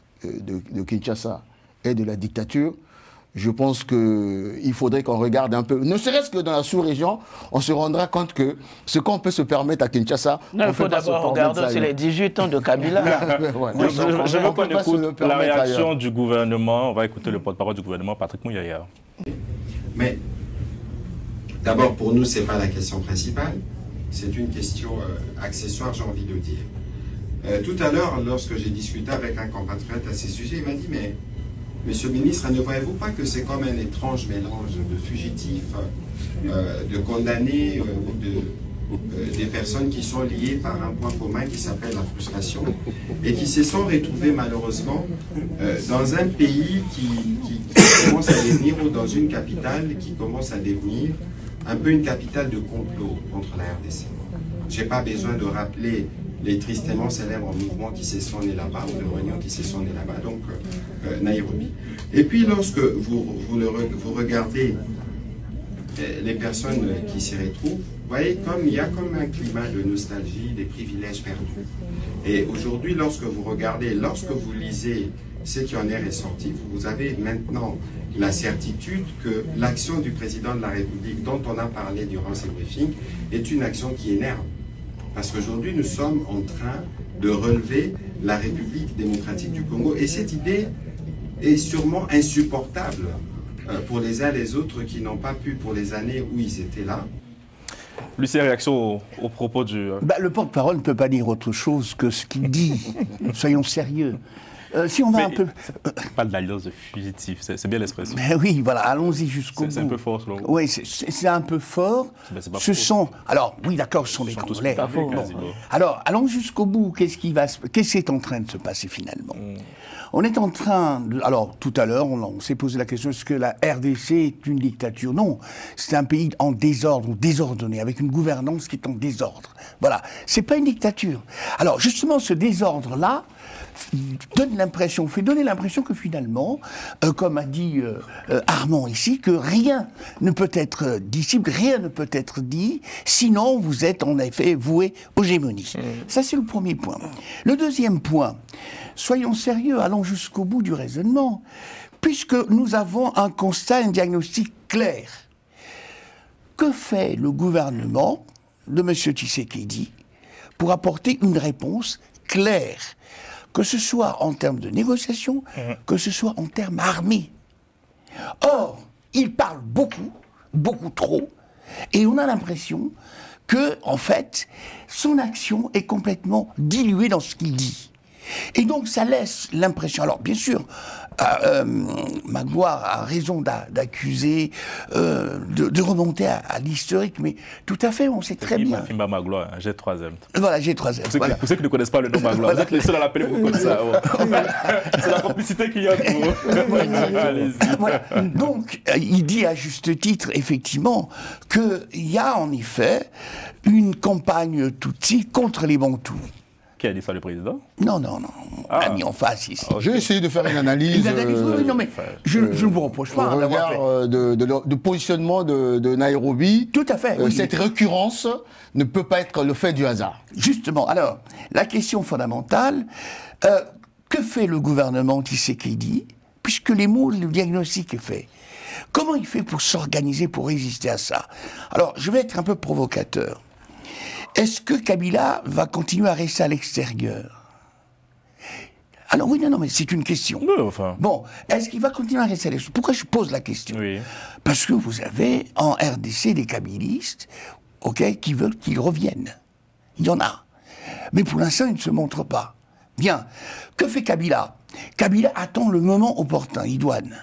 Kinshasa est de la dictature, je pense qu'il faudrait qu'on regarde un peu, ne serait-ce que dans la sous-région, on se rendra compte que ce qu'on peut se permettre à Kinshasa... Non, il faut d'abord regarder aussi les 18 ans de Kabila. Je veux qu'on écoute la réaction du gouvernement. On va écouter le porte-parole du gouvernement, Patrick Mouyaya. Mais d'abord, pour nous, ce n'est pas la question principale. C'est une question accessoire, j'ai envie de dire. Tout à l'heure, lorsque j'ai discuté avec un compatriote à ces sujets, il m'a dit, mais... Monsieur le ministre, ne voyez-vous pas que c'est comme un étrange mélange de fugitifs, de condamnés ou des personnes qui sont liées par un point commun qui s'appelle la frustration et qui se sont retrouvées malheureusement dans un pays qui commence à devenir, ou dans une capitale qui commence à devenir un peu une capitale de complot contre la RDC. Je n'ai pas besoin de rappeler les tristement célèbres mouvements qui se sont nés là-bas, ou de réunions qui se sont nés là-bas, donc Nairobi. Et puis lorsque vous regardez les personnes qui s'y retrouvent, vous voyez, il y a comme un climat de nostalgie, des privilèges perdus. Et aujourd'hui, lorsque vous regardez, lorsque vous lisez ce qui en est ressorti, vous avez maintenant la certitude que l'action du président de la République, dont on a parlé durant ces briefings, est une action qui énerve. Parce qu'aujourd'hui, nous sommes en train de relever la République démocratique du Congo. Et cette idée est sûrement insupportable pour les uns et les autres qui n'ont pas pu, pour les années où ils étaient là. Lucien, réaction au propos du... Le porte-parole ne peut pas dire autre chose que ce qu'il dit. Soyons sérieux. Si on va un peu... Pas de l'alliance de fugitifs, c'est bien l'expression. Mais oui, voilà, allons-y jusqu'au bout. C'est un peu fort, selon vous. Oui, c'est un peu fort. Ce sont... Alors, oui, d'accord, ce sont des Congolais. Bon. Alors, allons jusqu'au bout. Qu'est-ce qui est en train de se passer finalement? On est en train de... Alors, tout à l'heure, on s'est posé la question, est-ce que la RDC est une dictature? Non, c'est un pays en désordre, désordonné, avec une gouvernance qui est en désordre. Voilà, c'est pas une dictature. Alors, justement, ce désordre-là fait donner l'impression que finalement, comme a dit Armand ici, que rien ne peut être dissible, rien ne peut être dit, sinon vous êtes en effet voué aux gémonies. Ça, c'est le premier point. Le deuxième point, soyons sérieux, allons jusqu'au bout du raisonnement, puisque nous avons un constat, un diagnostic clair. Que fait le gouvernement de M. Tshisekedi pour apporter une réponse claire, que ce soit en termes de négociation, que ce soit en termes armés? Or, il parle beaucoup, beaucoup trop, et on a l'impression que, en fait, son action est complètement diluée dans ce qu'il dit. Et donc, ça laisse l'impression... Alors, bien sûr, Magloire a raison d'accuser, de remonter à l'historique, mais tout à fait, on sait très bien. Fimba Magloire, G3M. Voilà, G3M. Pour ceux qui ne connaissent pas le nom Magloire, vous êtes les seuls à l'appeler comme ça. C'est la complicité qu'il y a pour... Voilà. Donc, il dit à juste titre, effectivement, qu'il y a en effet une campagne Tutsi contre les Bantous. Qui a dit ça, le président? Non, non, non. l'a mis en face ici. J'ai essayé de faire une analyse. Oui, non, mais je ne vous reproche pas d'avoir fait. De positionnement de Nairobi. Tout à fait. Oui. Cette récurrence ne peut pas être le fait du hasard. Justement. Alors, la question fondamentale, que fait le gouvernement Tshisekedi, puisque le diagnostic est fait? Comment il fait pour s'organiser, pour résister à ça? Alors, je vais être un peu provocateur. Est-ce que Kabila va continuer à rester à l'extérieur? Alors oui, non, mais c'est une question. Non, enfin... Bon, est-ce qu'il va continuer à rester à l'extérieur? Pourquoi je pose la question? Oui. Parce que vous avez en RDC des kabylistes, qui veulent qu'ils reviennent. Il y en a. Mais pour l'instant, ils ne se montrent pas. Bien. Que fait Kabila? Kabila attend le moment opportun, idoine.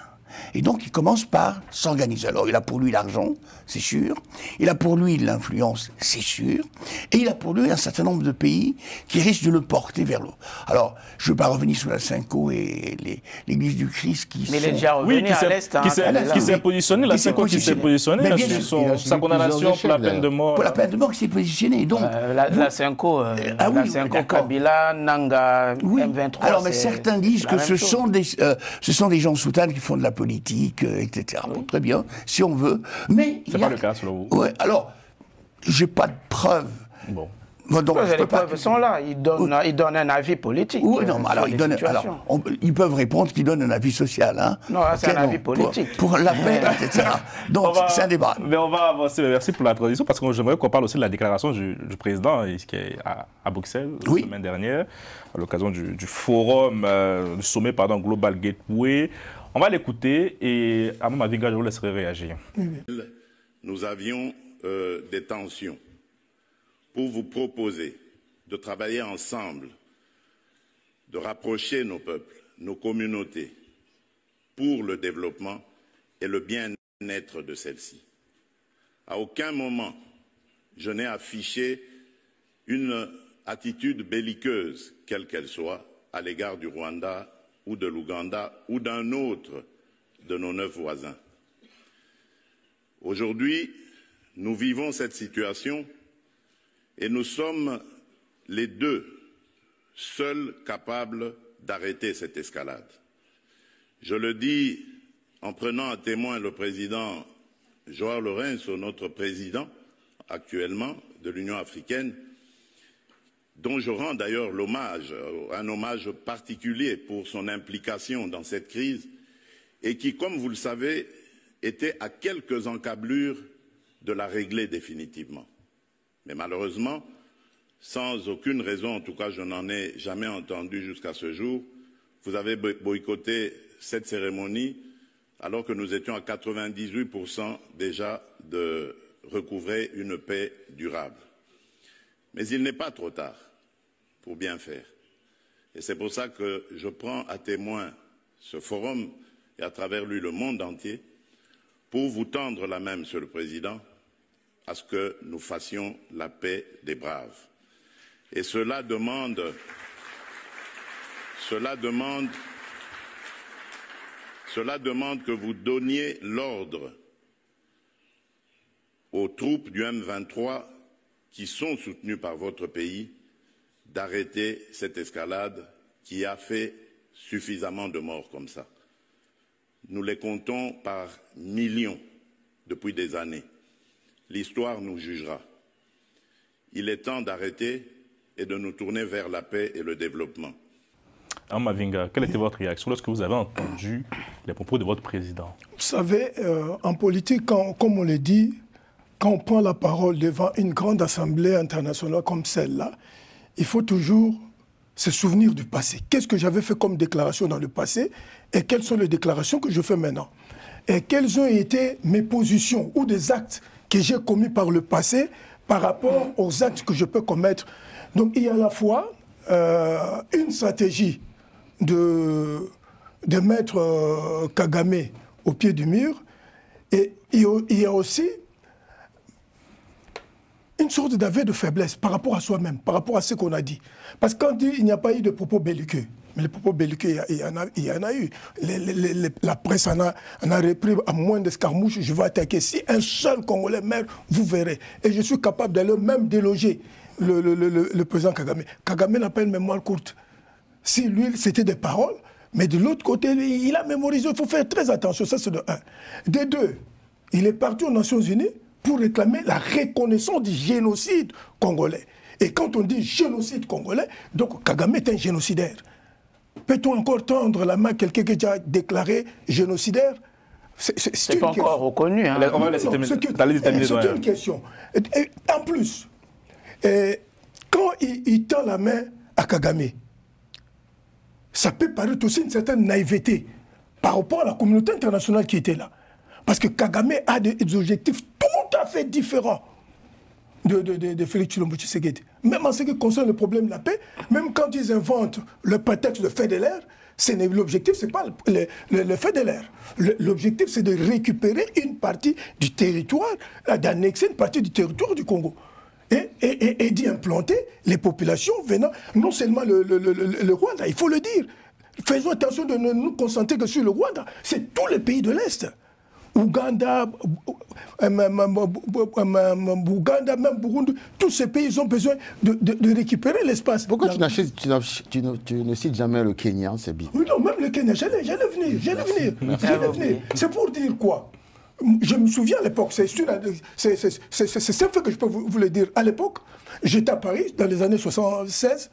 Et donc, il commence par s'organiser. Alors, il a pour lui l'argent, c'est sûr. Il a pour lui l'influence, c'est sûr. Et il a pour lui un certain nombre de pays qui risquent de le porter vers l'eau. Alors, je ne veux pas revenir sur la Cinco et l'Église du Christ qui mais sont... il est déjà revenu à l'Est. Qui s'est positionné, la Cinco qui s'est positionné sur sa condamnation pour la peine de mort. Pour la peine de mort qui s'est positionnée. Donc, la Cinco, Kabila, Nanga, M23... Alors, mais certains disent que ce sont des gens soutanes qui font de la politique, etc. Oui. Bon, très bien, si on veut. Mais c'est pas le cas, selon vous. Ouais, alors, j'ai pas de preuves. Bon. Donc, les preuves sont là. Ils donnent un avis politique. Oui, non, mais alors, ils peuvent répondre qu'ils donnent un avis social. Hein. Non, c'est un avis politique. Pour la paix, etc. Donc, c'est un débat. Mais on va avancer. Merci pour la transition, parce que j'aimerais qu'on parle aussi de la déclaration du président qui est à Bruxelles la semaine dernière, à l'occasion du forum, du sommet Global Gateway. On va l'écouter et à mon avis, je vous laisserai réagir. Nous avions des tensions pour vous proposer de travailler ensemble, de rapprocher nos peuples, nos communautés, pour le développement et le bien-être de celles-ci. À aucun moment, je n'ai affiché une attitude belliqueuse, quelle qu'elle soit, à l'égard du Rwanda ou de l'Ouganda ou d'un autre de nos 9 voisins. Aujourd'hui, nous vivons cette situation et nous sommes les deux seuls capables d'arrêter cette escalade. Je le dis en prenant à témoin le président Joao Lourenço, notre président actuellement de l'Union africaine, dont je rends d'ailleurs un hommage particulier pour son implication dans cette crise et qui, comme vous le savez, était à quelques encablures de la régler définitivement. Mais malheureusement, sans aucune raison, en tout cas je n'en ai jamais entendu jusqu'à ce jour, vous avez boycotté cette cérémonie alors que nous étions à 98% déjà de recouvrer une paix durable. Mais il n'est pas trop tard pour bien faire. Et c'est pour ça que je prends à témoin ce forum et à travers lui le monde entier pour vous tendre la main, Monsieur le Président, à ce que nous fassions la paix des braves. Et cela demande que vous donniez l'ordre aux troupes du M23 qui sont soutenues par votre pays d'arrêter cette escalade qui a fait suffisamment de morts comme ça. Nous les comptons par millions depuis des années. L'histoire nous jugera. Il est temps d'arrêter et de nous tourner vers la paix et le développement. Mavinga, quelle était votre réaction lorsque vous avez entendu les propos de votre président? Vous savez, en politique, comme on le dit, quand on prend la parole devant une grande assemblée internationale comme celle-là, il faut toujours se souvenir du passé. Qu'est-ce que j'avais fait comme déclaration dans le passé et quelles sont les déclarations que je fais maintenant? Et quelles ont été mes positions ou des actes que j'ai commis par le passé par rapport aux actes que je peux commettre. Donc il y a à la fois une stratégie de mettre Kagame au pied du mur et il y a aussi une sorte d'aveu de faiblesse par rapport à soi-même, par rapport à ce qu'on a dit. Parce qu'on dit qu'il n'y a pas eu de propos belliqueux. Mais les propos belliqueux, il y en a eu. La presse en a repris à moins d'escarmouches. Je vais attaquer. Si un seul Congolais meurt, vous verrez. Et je suis capable d'aller même déloger le président Kagame. Kagame n'a pas une mémoire courte. si lui, c'était des paroles, mais de l'autre côté, il a mémorisé. Il faut faire très attention, ça c'est de un. De deux, il est parti aux Nations Unies pour réclamer la reconnaissance du génocide congolais. Et quand on dit génocide congolais, donc Kagame est un génocidaire. Peut-on encore tendre la main à quelqu'un qui a déjà déclaré génocidaire? C'est pas encore reconnu. Hein. On va laisser terminer. C'est une question. Et en plus, quand il tend la main à Kagame, ça peut paraître aussi une certaine naïveté par rapport à la communauté internationale qui était là. Parce que Kagame a des objectifs tout à fait différents de Félix Tshilombo Tshisekedi. Même en ce qui concerne le problème de la paix, même quand ils inventent le prétexte de fait de l'air, l'objectif, ce n'est pas le fait de l'air. L'objectif, c'est de récupérer une partie du territoire, d'annexer une partie du territoire du Congo. Et d'y implanter les populations venant, non seulement le Rwanda, il faut le dire. Faisons attention de ne nous concentrer que sur le Rwanda, c'est tous les pays de l'Est. Ouganda, même Burundi, tous ces pays ils ont besoin de récupérer l'espace. Pourquoi tu ne cites jamais le Kenya, c'est bien? Oui, non, même le Kenya, j'allais venir. C'est pour dire quoi? Je me souviens à l'époque, c'est simple que je peux vous le dire. À l'époque, j'étais à Paris, dans les années 76,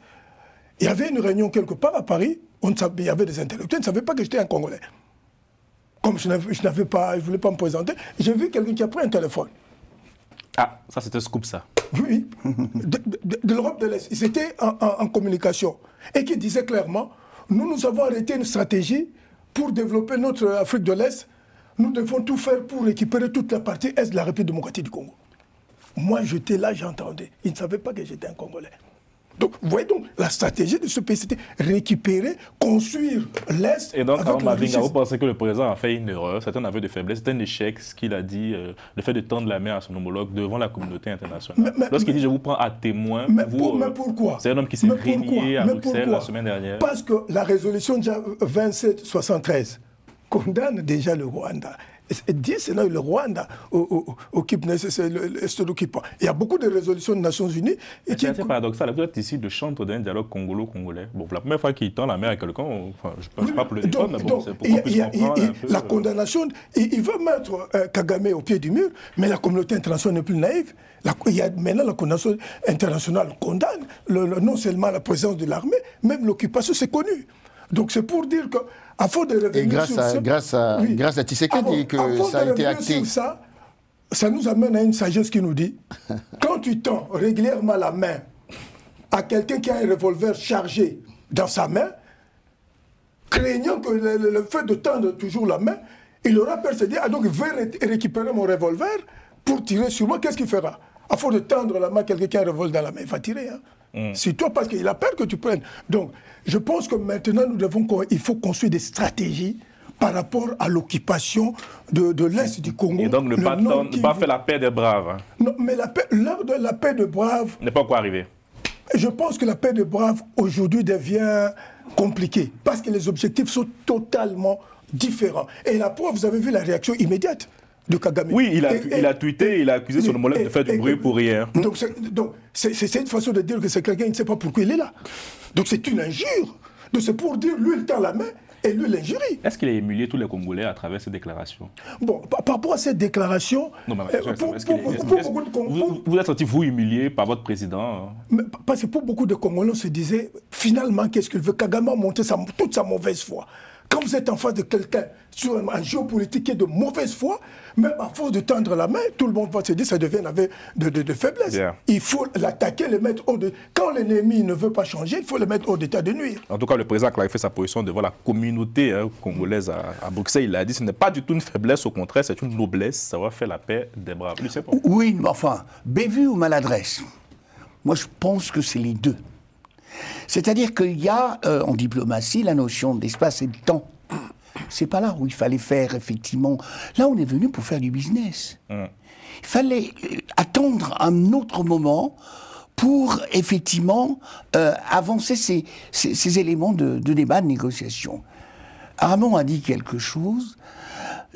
il y avait une réunion quelque part à Paris, il y avait des intellectuels, ils ne savaient pas que j'étais un Congolais. Comme je ne voulais pas me présenter, j'ai vu quelqu'un qui a pris un téléphone. Ah, ça c'était scoop ça. Oui, de l'Europe de l'Est. Ils étaient en communication. Et qui disait clairement, nous avons arrêté une stratégie pour développer notre Afrique de l'Est. Nous devons tout faire pour récupérer toute la partie Est de la République démocratique du Congo. Moi, j'étais là, j'entendais. Ils ne savaient pas que j'étais un Congolais. Donc, vous voyez donc, la stratégie de ce pays, c'était récupérer, construire l'Est. Et donc, vous pensez que le président a fait une erreur, c'est un aveu de faiblesse, c'est un échec, ce qu'il a dit, le fait de tendre la main à son homologue devant la communauté internationale. Lorsqu'il dit « je vous prends à témoin », mais pourquoi? C'est un homme qui s'est régné à Bruxelles la semaine dernière. Parce que la résolution 2773 condamne déjà le Rwanda. Et dit cela, le Rwanda occupe l'Est d'occupant. Il y a beaucoup de résolutions des Nations Unies. C'est paradoxal. Vous êtes ici de chantre d'un dialogue congolo-congolais. Bon, pour la première fois qu'il tend la main à quelqu'un, enfin, je ne peux pas pour le défendre, mais bon, c'est pour qu'on puisse comprendre un peu. La condamnation, il veut mettre Kagame au pied du mur, mais la communauté internationale n'est plus naïve. Maintenant, la condamnation internationale condamne non seulement la présence de l'armée, même l'occupation, c'est connu. Donc c'est pour dire que, à force de revenir grâce à Tshisekedi que ça a été acté. Ça nous amène à une sagesse qui nous dit, quand tu tends régulièrement la main à quelqu'un qui a un revolver chargé dans sa main, craignant que le fait de tendre toujours la main, il aura peur de se dire, ah donc il veut récupérer mon revolver pour tirer sur moi, qu'est-ce qu'il fera? À force de tendre la main à quelqu'un qui a un revolver dans la main, il va tirer. Hein? C'est toi parce qu'il a peur que tu prennes. Donc, je pense que maintenant, il faut construire des stratégies par rapport à l'occupation de l'Est du Congo. Et donc, ne pas faire la paix des braves. Hein. Non, mais l'heure de la paix des braves... n'est pas encore arrivé. Je pense que la paix des braves, aujourd'hui, devient compliquée. Parce que les objectifs sont totalement différents. Et la preuve, vous avez vu la réaction immédiate de Kagame. Oui, il a tweeté, il a accusé son homologue de faire du bruit pour rien. Donc c'est une façon de dire que c'est quelqu'un qui ne sait pas pourquoi il est là. Donc c'est une injure. Donc c'est pour dire, lui il tend la main et lui l'injurie. Est-ce qu'il a humilié tous les Congolais à travers ces déclarations? Bon, par rapport à cette déclaration, vous êtes senti vous humilié par votre président? Mais, parce que pour beaucoup de Congolais, on se disait, finalement, qu'est-ce qu'il veut? Kagame a montré toute sa mauvaise foi. Quand vous êtes en face de quelqu'un sur un géopolitique qui est de mauvaise foi, même à force de tendre la main, tout le monde va se dire que ça devient un aveu de faiblesse. Yeah. Il faut l'attaquer, le mettre hors de... Quand l'ennemi ne veut pas changer, il faut le mettre hors d'état de nuire. En tout cas, le président a clarifié sa position devant la communauté congolaise à Bruxelles. Il a dit que ce n'est pas du tout une faiblesse, au contraire, c'est une noblesse, ça va faire la paix des braves. Oui, mais enfin, bévue ou maladresse, moi je pense que c'est les deux. C'est-à-dire qu'il y a en diplomatie la notion d'espace et de temps. C'est pas là où il fallait faire, effectivement. Là, on est venu pour faire du business. Il fallait attendre un autre moment pour, effectivement, avancer ces éléments de débat, de négociation. Aramon a dit quelque chose.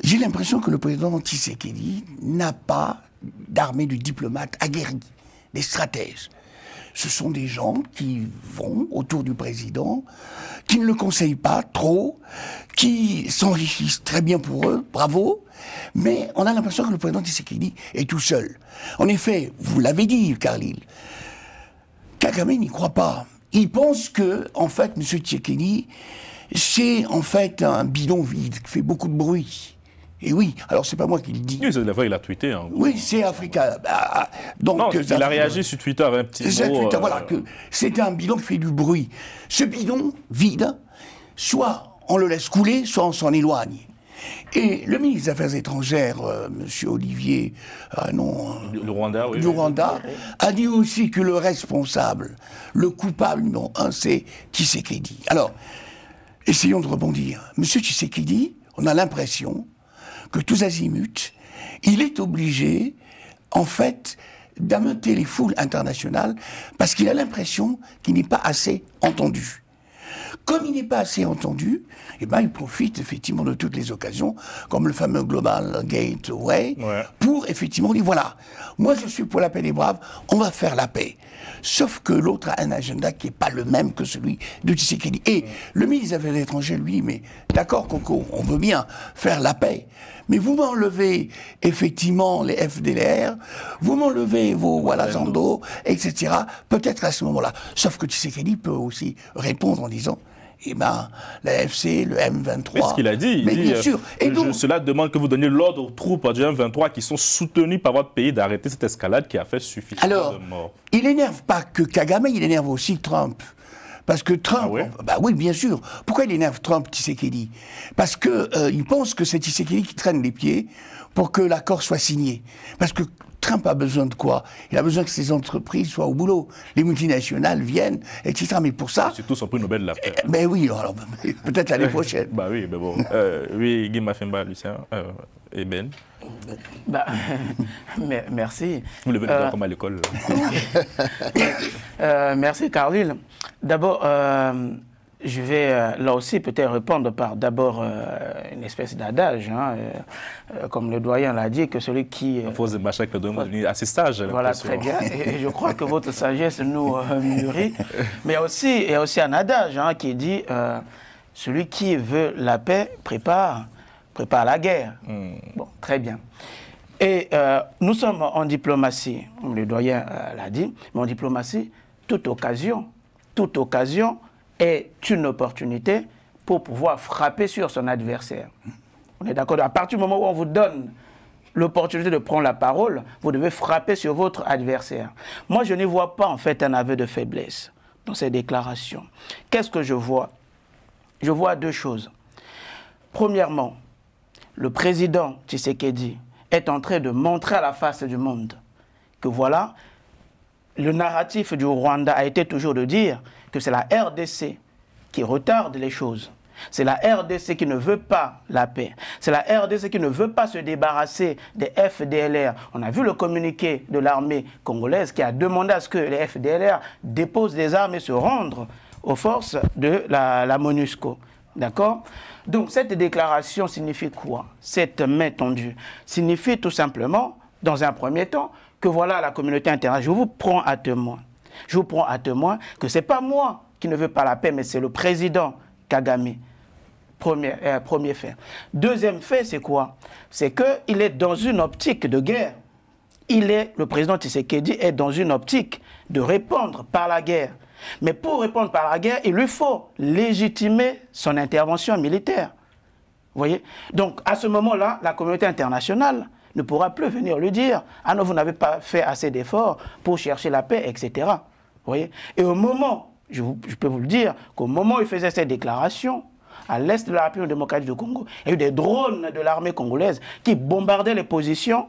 J'ai l'impression que le président Tshisekedi n'a pas d'armée de diplomates aguerris, des stratèges. ce sont des gens qui vont autour du président, qui ne le conseillent pas trop, qui s'enrichissent très bien pour eux, bravo, mais on a l'impression que le président Tshisekedi est tout seul. En effet, vous l'avez dit, Carlyle, Kagame n'y croit pas. Il pense que, en fait, M. Tshisekedi, c'est en fait un bidon vide qui fait beaucoup de bruit. Et oui, alors c'est pas moi qui le dis. Oui, c'est la fois il a tweeté. Hein. Oui, c'est Africa. Donc, non, il a réagi sur Twitter avec un petit mot. Twitter, voilà, que c'était un bidon qui fait du bruit. Ce bidon vide, soit on le laisse couler, soit on s'en éloigne. Et le ministre des Affaires étrangères, M. Olivier, le Rwanda, oui, du Rwanda, a dit aussi que le responsable, le coupable numéro 1, c'est Tshisekedi. Alors, essayons de rebondir. M. Tshisekedi, on a l'impression que tous azimuts, il est obligé, en fait, d'ameuter les foules internationales parce qu'il a l'impression qu'il n'est pas assez entendu. Comme il n'est pas assez entendu, eh ben, il profite effectivement de toutes les occasions, comme le fameux Global Gateway, pour effectivement dire voilà, moi je suis pour la paix des braves, on va faire la paix. Sauf que l'autre a un agenda qui n'est pas le même que celui de Tshisekedi. Et le ministre des Affaires étrangères, lui, mais d'accord, Coco, on veut bien faire la paix, mais vous m'enlevez effectivement les FDLR, vous m'enlevez vos Walazando, etc. Peut-être à ce moment-là. Sauf que Tshisekedi peut aussi répondre en disant eh ben, la FC, le M23... Mais ce qu'il a dit, il dit, bien sûr. Et donc, cela demande que vous donniez l'ordre aux troupes du M23 qui sont soutenues par votre pays d'arrêter cette escalade qui a fait suffisamment de morts. Il n'énerve pas que Kagame, il énerve aussi Trump. Parce que Trump, bah oui, bien sûr. Pourquoi il énerve Trump, Tshisekedi? Parce qu'il pense que c'est Tshisekedi qui traîne les pieds pour que l'accord soit signé. Parce que Trump a besoin de quoi? Il a besoin que ses entreprises soient au boulot. Les multinationales viennent, etc. Mais pour ça... C'est tous son prix Nobel de la paix. Ben oui, alors peut-être l'année prochaine. Bah oui, mais bon. Oui, Guy Mafemba, Lucien et Ben. Bah, merci. Vous le venez comme à l'école. Merci, Carlyle. D'abord, je vais là aussi peut-être répondre par d'abord une espèce d'adage, hein, comme le doyen l'a dit, que celui qui... À force de massacre, le doyen est assez sage. Voilà, très bien. Et je crois que votre sagesse nous mûrit. Mais il y a aussi un adage hein, qui dit celui qui veut la paix prépare la guerre. Bon, très bien. Et nous sommes en diplomatie, le doyen l'a dit, mais en diplomatie, toute occasion est une opportunité pour pouvoir frapper sur son adversaire. On est d'accord? À partir du moment où on vous donne l'opportunité de prendre la parole, vous devez frapper sur votre adversaire. Moi, je n'y vois pas en fait un aveu de faiblesse dans ces déclarations. Qu'est-ce que je vois? Je vois deux choses. Premièrement, le président Tshisekedi est en train de montrer à la face du monde que voilà, le narratif du Rwanda a été toujours de dire que c'est la RDC qui retarde les choses. C'est la RDC qui ne veut pas la paix. C'est la RDC qui ne veut pas se débarrasser des FDLR. On a vu le communiqué de l'armée congolaise qui a demandé à ce que les FDLR déposent des armes et se rendent aux forces de la MONUSCO. D'accord? Donc cette déclaration signifie quoi? Cette main tendue signifie tout simplement, dans un premier temps, que voilà la communauté internationale. Je vous prends à témoin. Je vous prends à témoin que ce n'est pas moi qui ne veux pas la paix, mais c'est le président Kagame. Premier fait. Deuxième fait, c'est quoi? C'est qu'il est dans une optique de guerre. Le président Tshisekedi est dans une optique de répondre par la guerre. Mais pour répondre par la guerre, il lui faut légitimer son intervention militaire. Vous voyez? Donc, à ce moment-là, la communauté internationale ne pourra plus venir lui dire « Ah non, vous n'avez pas fait assez d'efforts pour chercher la paix, etc. » Vous voyez? Et au moment, je peux vous le dire, qu'au moment où il faisait cette déclaration, à l'est de la République démocratique du Congo, il y a eu des drones de l'armée congolaise qui bombardaient les positions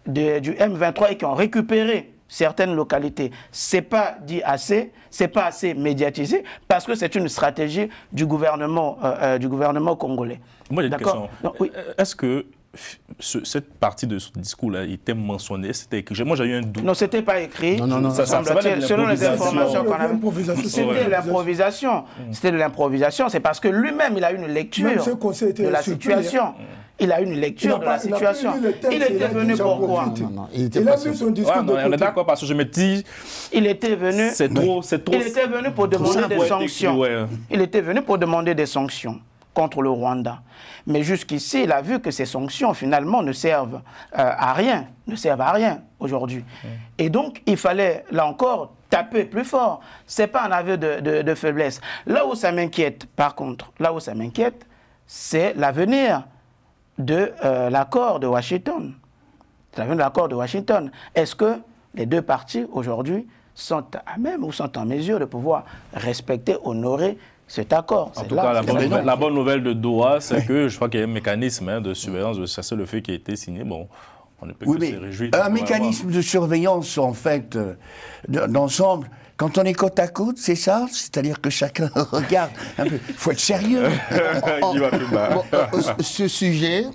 du M23 et qui ont récupéré certaines localités. C'est pas dit assez, c'est pas assez médiatisé, parce que c'est une stratégie du gouvernement congolais. Moi, j'ai une question. Oui. Est-ce que cette partie de ce discours-là était mentionnée? C'était écrit. Moi, j'ai eu un doute. Non, c'était pas écrit. Non, ça selon les informations qu'on avait. C'était l'improvisation. C'était de l'improvisation. C'est parce que lui-même, il a eu une lecture de la situation. il a une lecture de la situation. Il était venu pourquoi? Il était a vu son discours. On est d'accord parce que je me dis... Il était venu... C'est trop... Il était venu pour demander des sanctions. Il était venu pour demander des sanctions contre le Rwanda. Mais jusqu'ici, il a vu que ces sanctions, finalement, ne servent à rien. Ne servent à rien aujourd'hui. Et donc, il fallait, là encore, taper plus fort. Ce n'est pas un aveu de faiblesse. Là où ça m'inquiète, par contre, là où ça m'inquiète, c'est l'avenir de l'accord de Washington. C'est l'avenir de l'accord de Washington. Est-ce que les deux parties, aujourd'hui, sont à même ou sont en mesure de pouvoir respecter, honorer cet accord? En tout cas, la bonne nouvelle de Doha, c'est que je crois qu'il y a un mécanisme de surveillance de cessez-le-feu qui a été signé. Bon, on ne peut que se réjouir. Un mécanisme de surveillance, en fait, d'ensemble, quand on est côte à côte, c'est ça? C'est-à-dire que chacun regarde un peu. Il faut être sérieux. Ce sujet,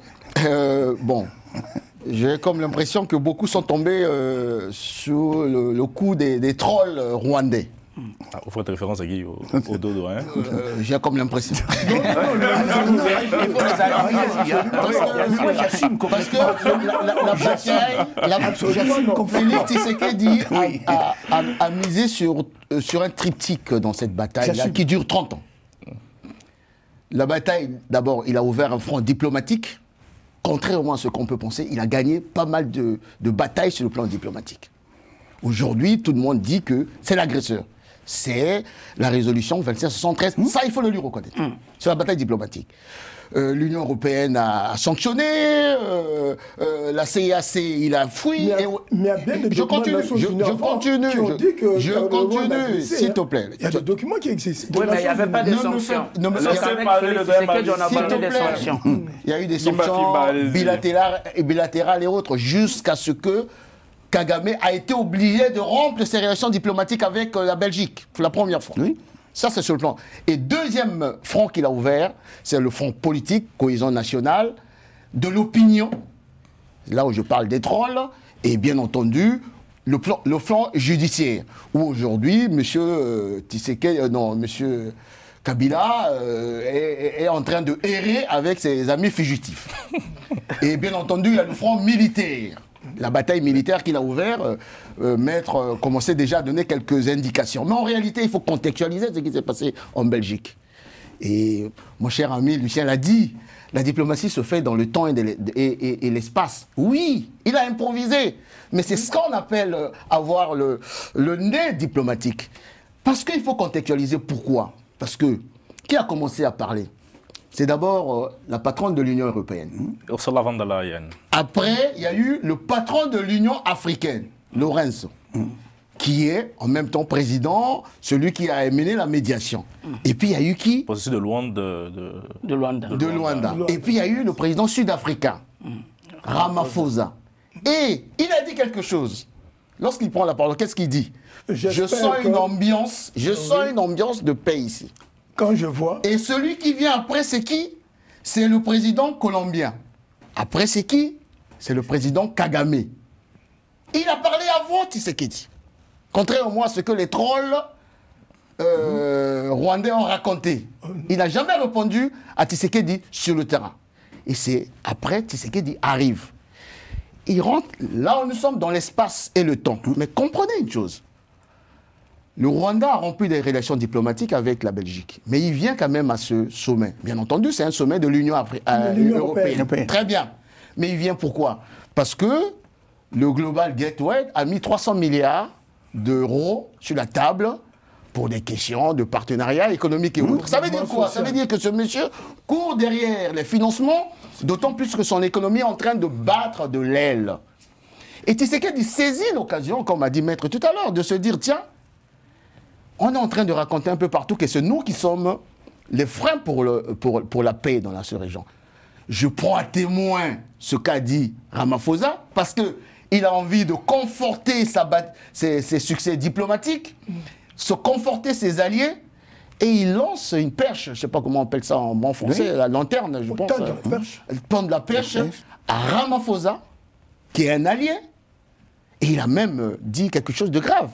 j'ai comme l'impression que beaucoup sont tombés sous le coup des trolls rwandais. Vous faites référence à qui? Au dodo, hein? J'ai comme l'impression. Parce que la bataille, Félix Tshisekedi a misé sur un triptyque dans cette bataille qui dure 30 ans. La bataille, d'abord, il a ouvert un front diplomatique. Contrairement à ce qu'on peut penser, il a gagné pas mal de batailles sur le plan diplomatique. Aujourd'hui, tout le monde dit que c'est l'agresseur. C'est la résolution 2573. Ça, il faut le lui reconnaître. C'est la bataille diplomatique. L'Union européenne a sanctionné, la CIAC, il a fui. Mais je continue, s'il te plaît. Il y a des documents qui existent. Oui, mais il n'y avait pas de sanctions. Il y a eu des sanctions bilatérales et autres, jusqu'à ce que Kagame a été obligé de rompre ses relations diplomatiques avec la Belgique, pour la première fois. Oui. Ça, c'est sur le plan. Et deuxième front qu'il a ouvert, c'est le front politique, cohésion nationale, de l'opinion, là où je parle des trolls, et bien entendu, le flanc judiciaire, où aujourd'hui, M. Kabila est en train de errer avec ses amis fugitifs. Et bien entendu, il y a le front militaire. La bataille militaire qu'il a ouverte, Maître commençait déjà à donner quelques indications. Mais en réalité, il faut contextualiser ce qui s'est passé en Belgique. Et mon cher ami Lucien l'a dit, la diplomatie se fait dans le temps et l'espace. Oui, il a improvisé. Mais c'est ce qu'on appelle avoir le nez diplomatique. Parce qu'il faut contextualiser. Pourquoi? Parce que, qui a commencé à parler? C'est d'abord la patronne de l'Union européenne. Ursula von der Leyen. Après, il y a eu le patron de l'Union africaine, Lorenzo, qui est en même temps président, celui qui a mené la médiation. Et puis il y a eu qui? Aussi de Luanda. De Luanda. Et puis il y a eu le président sud-africain, Ramaphosa. Et il a dit quelque chose. Lorsqu'il prend la parole, qu'est-ce qu'il dit? Je sens une ambiance de paix ici. Quand je vois... Et celui qui vient après, c'est qui? C'est le président colombien. Après, c'est qui? C'est le président Kagame. Il a parlé avant Tshisekedi. Contrairement à ce que les trolls rwandais ont raconté. Il n'a jamais répondu à Tshisekedi sur le terrain. Et c'est après Tshisekedi arrive. Il rentre là où nous sommes dans l'espace et le temps. Mais comprenez une chose. Le Rwanda a rompu des relations diplomatiques avec la Belgique. Mais il vient quand même à ce sommet. Bien entendu, c'est un sommet de l'Union européenne. Très bien. Mais il vient pourquoi? Parce que le Global Gateway a mis 300 milliards d'euros sur la table pour des questions de partenariat économique et autres. Ça veut dire quoi? Ça veut dire que ce monsieur court derrière les financements, d'autant plus que son économie est en train de battre de l'aile. Et Tshisekedi saisit l'occasion, comme a dit Maître tout à l'heure, de se dire, tiens, on est en train de raconter un peu partout que c'est nous qui sommes les freins pour la paix dans la région. Je prends à témoin ce qu'a dit Ramaphosa, parce qu'il a envie de conforter ses succès diplomatiques, se conforter ses alliés, et il lance une perche, je ne sais pas comment on appelle ça en bon français, la lanterne, je pense. Elle tend la perche à Ramaphosa, qui est un allié, et il a même dit quelque chose de grave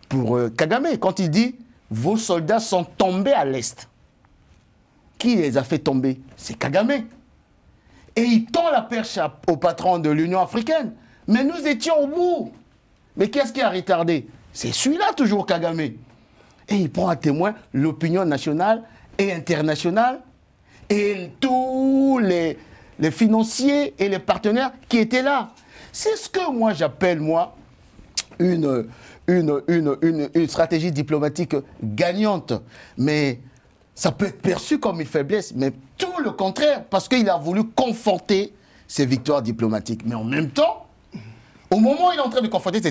pour Kagame, quand il dit « Vos soldats sont tombés à l'Est ». Qui les a fait tomber? C'est Kagame. Et il tend la perche au patron de l'Union africaine. Mais nous étions au bout. Mais qu'est-ce qui a retardé? C'est celui-là toujours, Kagame. Et il prend à témoin l'opinion nationale et internationale et tous les financiers et les partenaires qui étaient là. C'est ce que moi j'appelle, une stratégie diplomatique gagnante. Mais ça peut être perçu comme une faiblesse, mais tout le contraire, parce qu'il a voulu conforter ses victoires diplomatiques. Mais en même temps, au moment où il est en train de conforter ses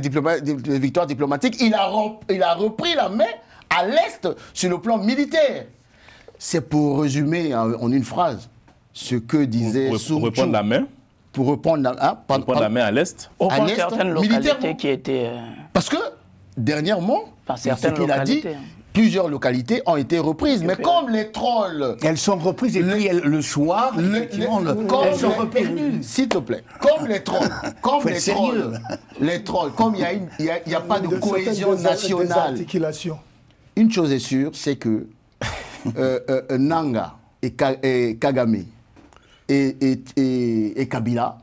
victoires diplomatiques, il a repris la main à l'Est sur le plan militaire. C'est pour résumer en une phrase ce que disait Pour reprendre la main. Pour reprendre la main à l'Est. Au point certaines localités qui étaient... Parce que, dernièrement, certaines ce qu'il a dit, plusieurs localités ont été reprises. Mais comme les trolls... Elles sont reprises et puis le soir, effectivement, elles sont reperdues. S'il te plaît. Comme les trolls. Comme les trolls. Comme il n'y a pas de cohésion nationale. Une chose est sûre, c'est que Nanga et Kagame et Kabila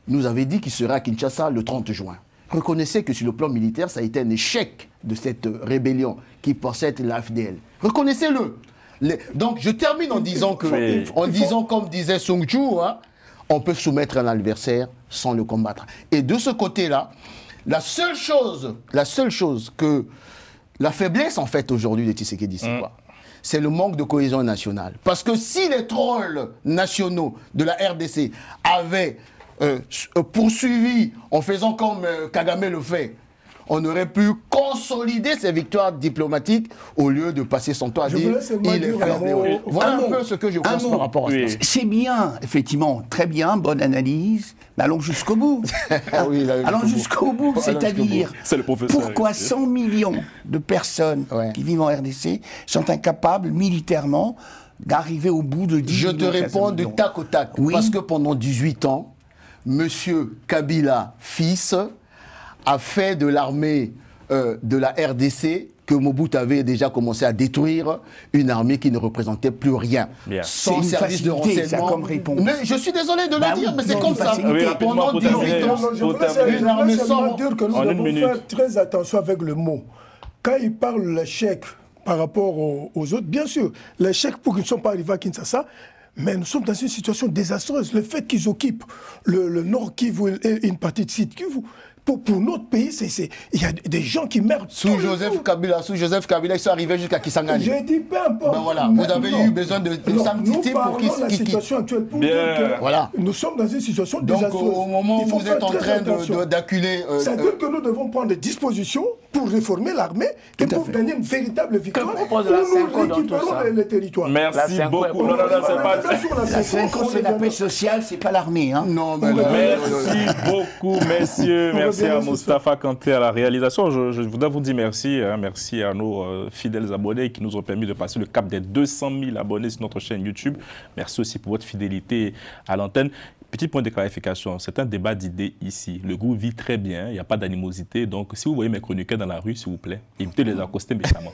nous avaient dit qu'il serait à Kinshasa le 30 juin. Reconnaissez que sur le plan militaire, ça a été un échec de cette rébellion qui possède l'AFDL. Reconnaissez-le. Donc je termine en disant que, comme disait Sung Chu, hein, on peut soumettre un adversaire sans le combattre. Et de ce côté-là, la seule chose que la faiblesse en fait aujourd'hui de Tshisekedi, c'est quoi? C'est le manque de cohésion nationale. Parce que si les trolls nationaux de la RDC avaient poursuivi en faisant comme Kagame le fait, on aurait pu consolider ses victoires diplomatiques au lieu de passer son temps à dire il est faible. Voilà un peu ce que je pense par rapport à ça. C'est bien, effectivement, très bien, bonne analyse, mais allons jusqu'au bout. Allons jusqu'au bout, c'est-à-dire pourquoi 100 millions de personnes qui vivent en RDC sont incapables militairement d'arriver au bout de 10 Je millions te réponds du tac au tac. Parce que pendant 18 ans, M. Kabila, fils, a fait de l'armée de la RDC que Mobutu avait déjà commencé à détruire, une armée qui ne représentait plus rien. Sans service de renseignement. Comme réponse. Mais je suis désolé de le dire, mais c'est comme ça. Pendant 18 ans, une armée sans dire que nous devons faire très attention avec le mot. Quand il parle de l'échec par rapport aux autres, bien sûr, l'échec pour qu'ils ne soient pas arrivés à Kinshasa, mais nous sommes dans une situation désastreuse. Le fait qu'ils occupent le Nord Kivu et une partie de Sud Kivu, pour notre pays, il y a des gens qui meurent. Sous Joseph Kabila, ils sont arrivés jusqu'à Kisangani. J'ai dit peu importe. Ben voilà, vous avez eu besoin de sanctité pour qui la situation actuelle pour dire que voilà. Nous sommes dans une situation donc, désastreuse. Au moment où vous êtes en train d'acculer... C'est-à-dire que nous devons prendre des dispositions pour réformer l'armée et pour gagner une véritable victoire. Pour nous récupérons les territoires. Merci beaucoup. Non, c'est pas... La CENCO, c'est la paix sociale, c'est pas l'armée. Hein. Non, mais merci beaucoup, messieurs. Merci à Moustapha Kanté à la réalisation. Je voudrais vous dire merci. Hein, merci à nos fidèles abonnés qui nous ont permis de passer le cap des 200 000 abonnés sur notre chaîne YouTube. Merci aussi pour votre fidélité à l'antenne. Petit point de clarification, c'est un débat d'idées ici. Le groupe vit très bien, il n'y a pas d'animosité. Donc, si vous voyez mes chroniqueurs dans la rue, s'il vous plaît, évitez de les accoster méchamment.